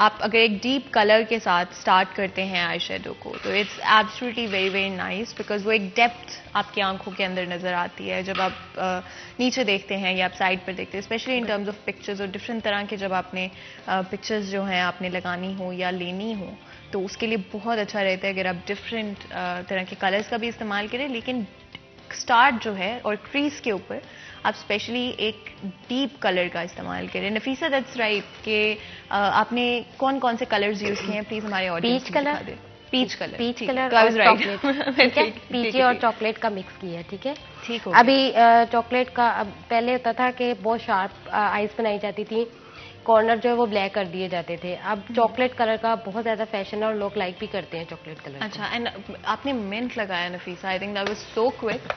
Speaker 1: आप अगर एक डीप कलर के साथ स्टार्ट करते हैं आई शेडो को, तो it's absolutely very very nice, because वो एक डेप्थ आपकी आंखों के अंदर नज़र आती है जब आप नीचे देखते हैं या आप साइड पर देखते हैं, specially in terms of pictures. और डिफरेंट तरह के जब आपने पिक्चर्स जो हैं आपने लगानी हो या लेनी हो, तो उसके लिए बहुत अच्छा रहता है अगर आप डिफरेंट तरह के कलर्स का भी इस्तेमाल करें, लेकिन स्टार्ट जो है और क्रीज के ऊपर आप स्पेशली एक डीप कलर का इस्तेमाल करें। नफीसा दैट्स राइट कि आपने कौन कौन से कलर्स यूज किए हैं, प्लीज हमारे audience
Speaker 5: peach colour,
Speaker 1: peach colour,
Speaker 5: peach colour
Speaker 1: तो आई वाज राइट,
Speaker 5: ठीक है, पीची और चॉकलेट का मिक्स किया है, ठीक है।
Speaker 1: ठीक हो
Speaker 5: अभी चॉकलेट का, अब पहले होता था कि बहुत शार्प आइज बनाई जाती थी, कॉर्नर जो है वो ब्लैक कर दिए जाते थे। अब चॉकलेट कलर का बहुत ज्यादा फैशन है और लोग लाइक भी करते हैं चॉकलेट कलर।
Speaker 1: अच्छा, एंड आपने मिंट लगाया Nafisa, I think that was so quick.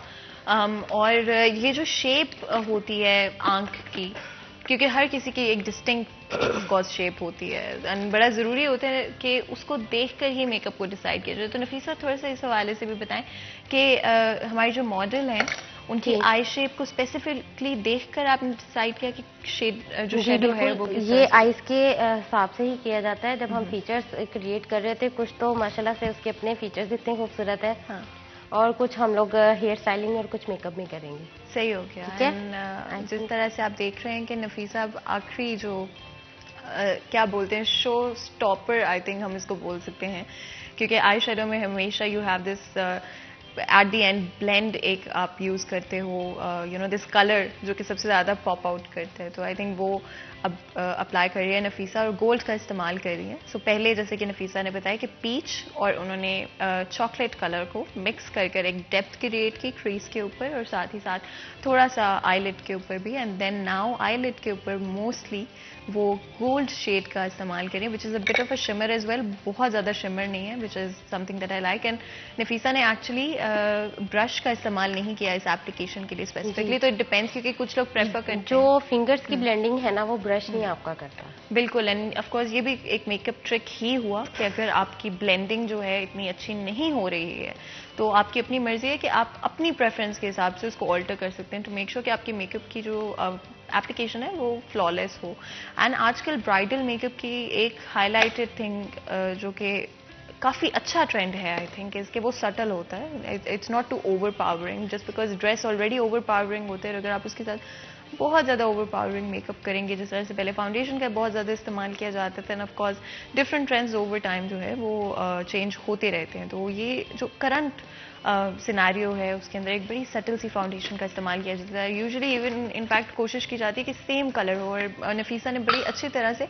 Speaker 1: और ये जो शेप होती है आंख की, क्योंकि हर किसी की एक डिस्टिंक्ट ऑफकोर्स शेप होती है, एंड बड़ा ज़रूरी होता है कि उसको देखकर ही मेकअप को डिसाइड किया जाए। तो नफीसा थोड़ा सा इस हवाले से भी बताएं कि हमारे जो मॉडल हैं उनकी आई शेप को स्पेसिफिकली देखकर आपने डिसाइड किया कि शेड जो शेडो है वो किस
Speaker 5: ये आइज के हिसाब से ही किया जाता है। जब हम फीचर्स क्रिएट कर रहे थे, कुछ तो माशाल्लाह से उसके अपने फीचर्स इतने खूबसूरत है,
Speaker 1: हाँ,
Speaker 5: और कुछ हम लोग हेयर स्टाइलिंग और कुछ मेकअप में करेंगे।
Speaker 1: सही हो गया।
Speaker 5: ठीक है।
Speaker 1: जिस तरह से आप देख रहे हैं कि नफीसा अब आखिरी जो क्या बोलते हैं शो स्टॉपर, आई थिंक हम इसको बोल सकते हैं, क्योंकि आई शेडो में हमेशा you have this eight the and blend एक आप यूज़ करते हो दिस कलर जो कि सबसे ज़्यादा पॉप आउट करता है। तो आई थिंक वो अब अप्लाई कर रही है नफीसा और गोल्ड का इस्तेमाल कर रही है। सो पहले जैसे कि नफीसा ने बताया कि पीच और उन्होंने चॉकलेट कलर को मिक्स कर एक डेप्थ क्रिएट की क्रीज के ऊपर और साथ ही साथ थोड़ा सा आईलिड के ऊपर भी, एंड देन नाउ आईलिड के ऊपर मोस्टली वो गोल्ड शेड का इस्तेमाल करें, which is a bit of a shimmer as well, बहुत ज़्यादा शिमर नहीं है, which is something that I like. And Nafisa ने एक्चुअली ब्रश का इस्तेमाल नहीं किया इस एप्लीकेशन के लिए स्पेसिफिकली, तो इट डिपेंड्स, क्योंकि कुछ लोग प्रेफर करते हैं
Speaker 5: जो फिंगर्स की ब्लेंडिंग है ना वो ब्रश नहीं आपका करता।
Speaker 1: बिल्कुल। एंड ऑफ कोर्स ये भी एक मेकअप ट्रिक ही हुआ कि अगर आपकी ब्लेंडिंग जो है इतनी अच्छी नहीं हो रही है तो आपकी अपनी मर्जी है कि आप अपनी प्रेफरेंस के हिसाब से उसको ऑल्टर कर सकते हैं टू मेक श्योर कि आपकी मेकअप की जो एप्लीकेशन है वो फ्लॉलेस हो। एंड आजकल ब्राइडल मेकअप की एक हाईलाइटेड थिंग जो कि काफ़ी अच्छा ट्रेंड है आई थिंक इसके, वो सटल होता है। It's not too overpowering, just because dress already overpowering होते हैं, अगर आप उसके साथ बहुत ज़्यादा ओवर पावरिंग मेकअप करेंगे, जिस तरह से पहले फाउंडेशन का बहुत ज़्यादा इस्तेमाल किया जाता था, and of course different trends over time जो है वो चेंज होते रहते हैं। तो ये जो करंट सिनेरियो है उसके अंदर एक बड़ी सटल सी फाउंडेशन का इस्तेमाल किया जाता है। यूजुअली इवन इनफैक्ट कोशिश की जाती है कि सेम कलर हो, और नफीसा ने बड़ी अच्छी तरह से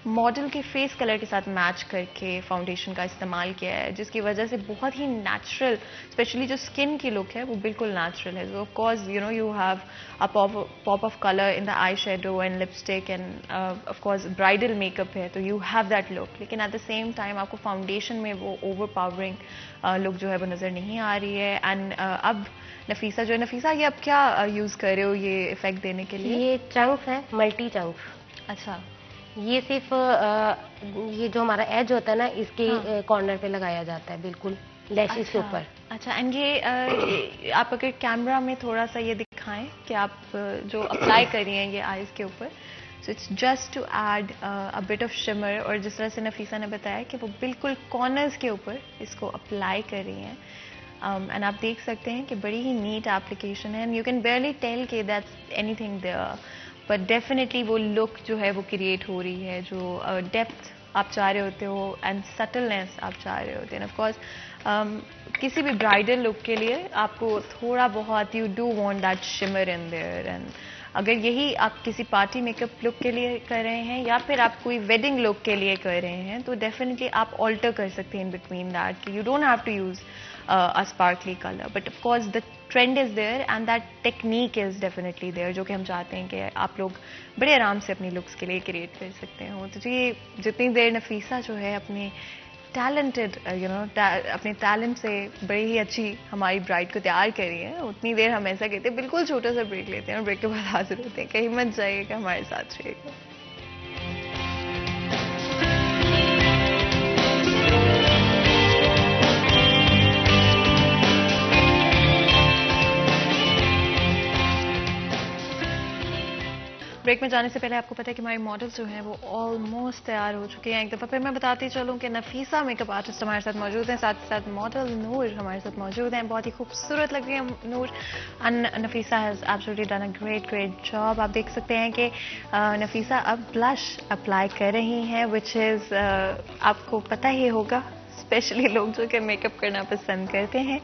Speaker 1: मॉडल के फेस कलर के साथ मैच करके फाउंडेशन का इस्तेमाल किया है, जिसकी वजह से बहुत ही नेचुरल, स्पेशली जो स्किन की लुक है वो बिल्कुल नेचुरल है। Of course you know you have a pop of colour in the eye shadow and lipstick, and of course bridal makeup है तो यू हैव दैट लुक, लेकिन एट द सेम टाइम आपको foundation में वो over powering look जो है वो नज़र नहीं आ रही है। एंड अब नफीसा जो है, नफीसा ये अब क्या यूज़ कर रहे हो ये इफेक्ट देने के लिए?
Speaker 5: ये चंक्स है, मल्टी चंक्स।
Speaker 1: अच्छा,
Speaker 5: ये सिर्फ ये जो हमारा एज होता है ना इसके कॉर्नर पे लगाया जाता है, बिल्कुल लैशेस के ऊपर।
Speaker 1: अच्छा, एंड ये आप अगर कैमरा में थोड़ा सा ये दिखाएं कि आप जो अप्लाई कर रही हैं ये आईज के ऊपर, so it's just to add a bit of shimmer, और जिस तरह से नफीसा ने बताया कि वो बिल्कुल कॉर्नर्स के ऊपर इसको अप्लाई कर रही हैं, एंड आप देख सकते हैं कि बड़ी ही नीट एप्लीकेशन है, and you can barely tell कि that's anything there, but definitely वो लुक जो है वो क्रिएट हो रही है, जो डेप्थ आप चाह रहे होते हो एंड सटलनेस आप चाह रहे होते हैं। ऑफ कोर्स किसी भी ब्राइडल लुक के लिए आपको थोड़ा बहुत you do want that shimmer in their, and अगर यही आप किसी पार्टी मेकअप लुक के लिए कर रहे हैं या फिर आप कोई वेडिंग लुक के लिए कर रहे हैं तो डेफिनेटली आप ऑल्टर कर सकते हैं in between that, you don't have to use a sparkly color, but of course the trend is there and that technique is definitely there, जो कि हम चाहते हैं कि आप लोग बड़े आराम से अपनी लुक्स के लिए क्रिएट कर सकते हो। तो जी जितनी देर नफीसा जो है अपने टैलेंटेड अपने टैलेंट से बड़ी ही अच्छी हमारी ब्राइड को तैयार कर रही है, उतनी देर हम ऐसा कहते हैं बिल्कुल छोटा सा ब्रेक लेते हैं और ब्रेक के बाद हाजिर होते हैं। कहीं मत जाइएगा, हमारे साथ रहिएगा। ब्रेक में जाने से पहले आपको पता है कि हमारे मॉडल्स जो हैं वो ऑलमोस्ट तैयार हो चुके हैं। एक दफ़ा फिर मैं बताती चलूँ कि नफीसा मेकअप आर्टिस्ट हमारे साथ मौजूद हैं, साथ ही साथ मॉडल नूर हमारे साथ मौजूद हैं। बहुत ही खूबसूरत लग रही है Noor, and Nafisa has absolutely done a great job. आप देख सकते हैं कि नफीसा अब ब्लश अप्लाई कर रही हैं, विच इज़ आपको पता ही होगा स्पेशली लोग जो कि मेकअप करना पसंद करते हैं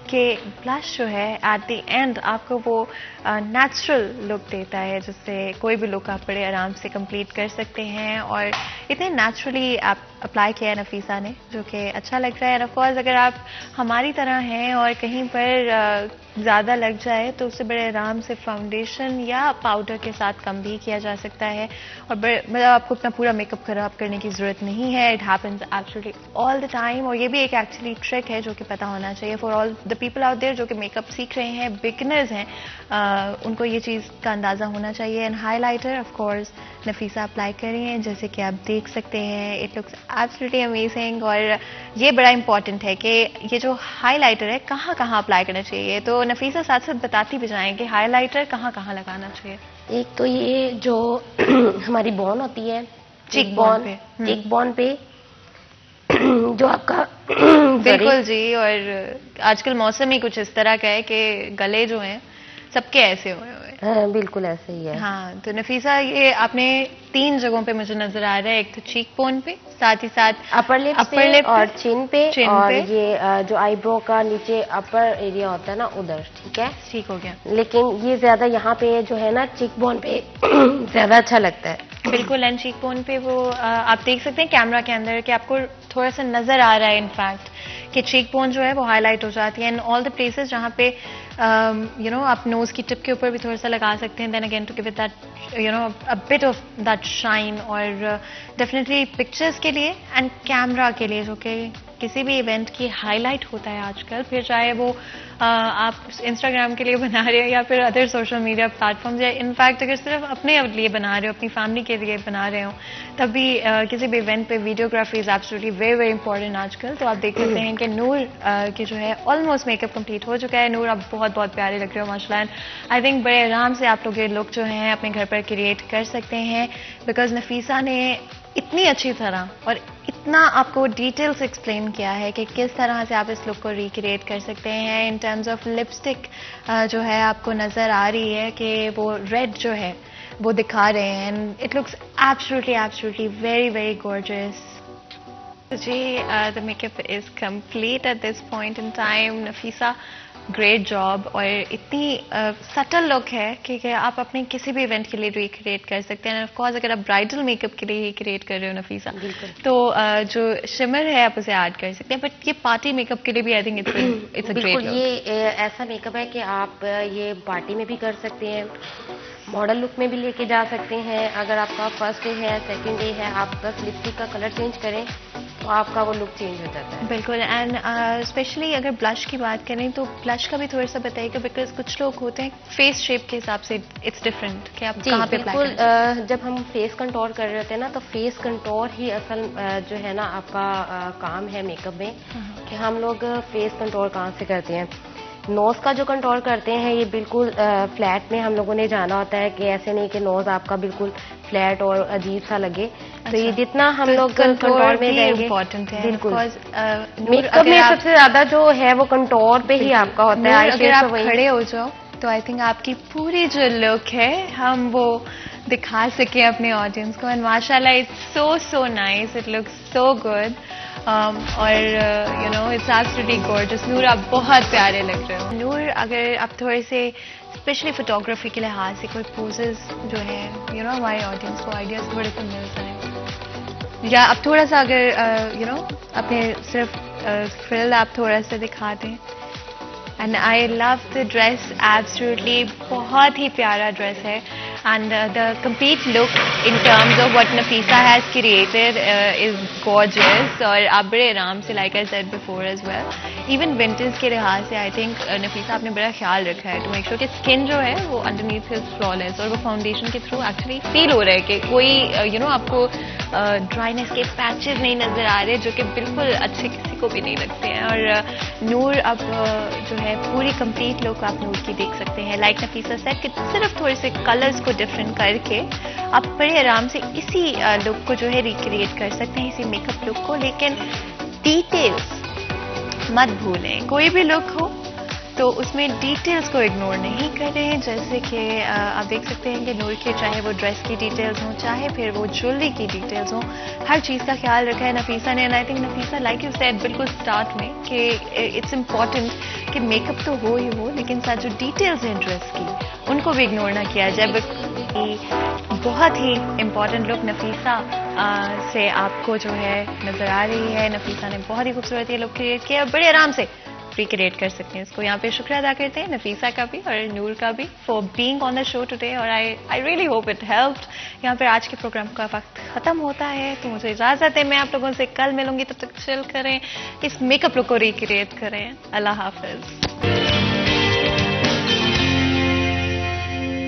Speaker 1: कि ब्लश जो है एट द एंड आपको वो नेचुरल लुक देता है, जिससे कोई भी लुक आप बड़े आराम से कंप्लीट कर सकते हैं, और इतने नेचुरली आप अप्लाई किया है नफीसा ने जो कि अच्छा लग रहा है। ऑफ कोर्स अगर आप हमारी तरह हैं और कहीं पर ज़्यादा लग जाए तो उससे बड़े आराम से फाउंडेशन या पाउडर के साथ कम भी किया जा सकता है, और मतलब आपको अपना पूरा मेकअप खराब करने की ज़रूरत नहीं है। It happens absolutely all the time, और ये भी एक एक्चुअली ट्रिक है जो कि पता होना चाहिए for all the people out there जो कि मेकअप सीख रहे हैं, बिगिनर्स हैं, उनको ये चीज़ का अंदाज़ा होना चाहिए। And highlighter of course Nafisa apply कर रही हैं, जैसे कि आप देख सकते हैं, इट लुक्स एब्सोल्युटली अमेजिंग। और ये बड़ा इंपॉर्टेंट है कि ये जो हाईलाइटर है कहाँ कहाँ अप्लाई करना चाहिए, तो नफीसा साथ साथ बताती भी जाएं कि हाईलाइटर कहाँ कहाँ लगाना चाहिए।
Speaker 5: एक तो ये जो हमारी बोन होती है
Speaker 1: चीक बोन पे
Speaker 5: जो आपका
Speaker 1: बिल्कुल जी, और आजकल मौसम ही कुछ इस तरह का है कि गले जो हैं सबके ऐसे हुए हुए हैं।
Speaker 5: हाँ, बिल्कुल ऐसे ही है।
Speaker 1: हाँ, तो नफीसा ये आपने 3 जगहों पे मुझे नजर आ रहा है, एक तो चीक बोन पे, साथ ही साथ
Speaker 5: अपर लिप और चिन पे, और ये जो आईब्रो का नीचे अपर एरिया होता है ना उधर, ठीक है,
Speaker 1: ठीक हो गया।
Speaker 5: लेकिन ये ज्यादा यहाँ पे जो है ना चीक बोन पे ज्यादा अच्छा लगता है।
Speaker 1: बिल्कुल, एंड चीक बोन पे वो आप देख सकते हैं कैमरा के अंदर कि आपको थोड़ा सा नजर आ रहा है इनफैक्ट कि चीक बोन जो है वो हाईलाइट हो जाती है, एंड ऑल द प्लेसेस जहाँ पे आप नोज की टिप के ऊपर भी थोड़ा सा लगा सकते हैं, then again to give it that a bit of that shine, और डेफिनेटली पिक्चर्स के लिए एंड कैमरा के लिए जो कि किसी भी इवेंट की हाईलाइट होता है आजकल, फिर चाहे वो आप इंस्टाग्राम के लिए बना रहे हो या फिर अदर सोशल मीडिया प्लेटफॉर्म्स, या इनफैक्ट अगर सिर्फ अपने लिए बना रहे हो, अपनी फैमिली के लिए बना रहे हो, तब भी किसी भी इवेंट पे videography is absolutely very very important आजकल। तो आप देख सकते हैं कि नूर की जो है ऑलमोस्ट मेकअप कंप्लीट हो चुका है। नूर आप बहुत बहुत प्यारे लग रहे हो माशाल्लाह। आई थिंक बड़े आराम से आप लोग ये लुक जो है अपने घर पर क्रिएट कर सकते हैं, बिकॉज नफीसा ने इतनी अच्छी तरह और इतना आपको डिटेल्स एक्सप्लेन किया है कि किस तरह से आप इस लुक को रिक्रिएट कर सकते हैं। इन टर्म्स ऑफ लिपस्टिक जो है आपको नज़र आ रही है कि वो रेड जो है वो दिखा रहे हैं, and it looks absolutely absolutely very very gorgeous. जी, the makeup is complete at this point in time. Nafisa, great job, और इतनी सटल लुक है कि आप अपने किसी भी इवेंट के लिए रिक्रिएट कर सकते हैं। ऑफ कोर्स अगर आप ब्राइडल मेकअप के लिए रिक्रिएट कर रहे हो नफीसा, तो जो शिमर है आप उसे ऐड कर सकते हैं, बट ये पार्टी मेकअप के लिए भी I think it's a great look.
Speaker 5: ये ऐसा मेकअप है कि आप ये पार्टी में भी कर सकते हैं, मॉडल लुक में भी लेके जा सकते हैं। अगर आपका फर्स्ट डे है, सेकंड डे है, आप बस लिपस्टिक का कलर चेंज करें तो आपका वो लुक चेंज हो जाता है।
Speaker 1: बिल्कुल। एंड स्पेशली अगर ब्लश की बात करें तो ब्लश का भी थोड़ा सा बताइएगा, बिकॉज कुछ लोग होते हैं फेस शेप के हिसाब से इट्स डिफरेंट कि आप कहाँ पे
Speaker 5: बिल्कुल। जब हम फेस कंटोर कर रहे होते हैं ना, तो फेस कंटोर ही असल जो है ना आपका काम है मेकअप में, कि हम लोग फेस कंटोर कहाँ से करते हैं। नोज का जो कंटोर करते हैं ये बिल्कुल फ्लैट में हम लोगों ने जाना होता है, कि ऐसे नहीं कि नोज आपका बिल्कुल फ्लैट और अजीब सा लगे। तो ये जितना हम लोग कंटोर में जाएंगे
Speaker 1: इम्पोर्टेंट है,
Speaker 5: बिल्कुल।
Speaker 1: मेकअप
Speaker 5: में सबसे ज्यादा जो है वो कंटोर पे ही आपका होता है।
Speaker 1: अगर आप खड़े हो जाओ तो आई थिंक आपकी पूरी जो लुक है हम वो दिखा सके अपने ऑडियंस को, एंड माशाल्लाह it's so nice, it looks so good, और you know it's absolutely gorgeous. Noor आप बहुत प्यारे लग रहे हो। नूर, अगर आप थोड़े से स्पेशली फोटोग्राफी के लिहाज से कोई पोजेस जो है यू नो हमारे ऑडियंस को आइडियाज थोड़े से मिल जाए, या आप थोड़ा सा अगर यू नो अपने सिर्फ फ्रिल आप थोड़ा सा दिखा दें। And I love the dress, absolutely बहुत ही प्यारा ड्रेस है, and the complete look in terms of what Nafisa has created is gorgeous, और आप बड़े आराम से, like I said before as well, even winters के लिहाज से I think नफीसा आपने बड़ा ख्याल रखा है to make sure कि स्किन जो है वो underneath is flawless, और वो फाउंडेशन के थ्रू एक्चुअली फील हो रहा है कि कोई यू नो आपको ड्राइनेस के पैचेस नहीं नजर आ रहे, जो कि बिल्कुल अच्छे किसी को भी नहीं लगते हैं। और नूर अब जो है पूरी कंप्लीट लुक आप नूर की देख सकते हैं, लाइक नफीसा सेड कि सिर्फ थोड़े से कलर्स को डिफरेंट करके आप बड़े आराम से इसी लुक को जो है रिक्रिएट कर सकते हैं, इसी मेकअप लुक को। लेकिन डिटेल्स मत भूलें, कोई भी लुक हो तो उसमें डिटेल्स को इग्नोर नहीं करें। जैसे कि आप देख सकते हैं कि नूर के चाहे वो ड्रेस की डिटेल्स हों, चाहे फिर वो ज्वेलरी की डिटेल्स हों, हर चीज़ का ख्याल रखा है नफीसा ने। And I think Nafisa, like you said बिल्कुल स्टार्ट में, कि इट्स इम्पॉर्टेंट कि मेकअप तो हो ही हो, लेकिन साथ जो डिटेल्स हैं ड्रेस की उनको भी इग्नोर ना किया जाए। बहुत ही इम्पॉर्टेंट लुक नफीसा से आपको जो है नजर आ रही है। नफीसा ने बहुत ही खूबसूरत ये लुक क्रिएट किया, बड़े आराम से रिक्रिएट कर सकते हैं इसको। यहाँ पे शुक्रिया अदा करते हैं नफीसा का भी और नूर का भी for being on the show today, और I really hope it helped. यहाँ पे आज के प्रोग्राम का वक्त खत्म होता है, तो मुझे इजाजत है, मैं आप लोगों से कल मिलूंगी, तब तक चिल करें, इस मेकअप लुक को रिक्रिएट करें। अल्लाह हाफिज।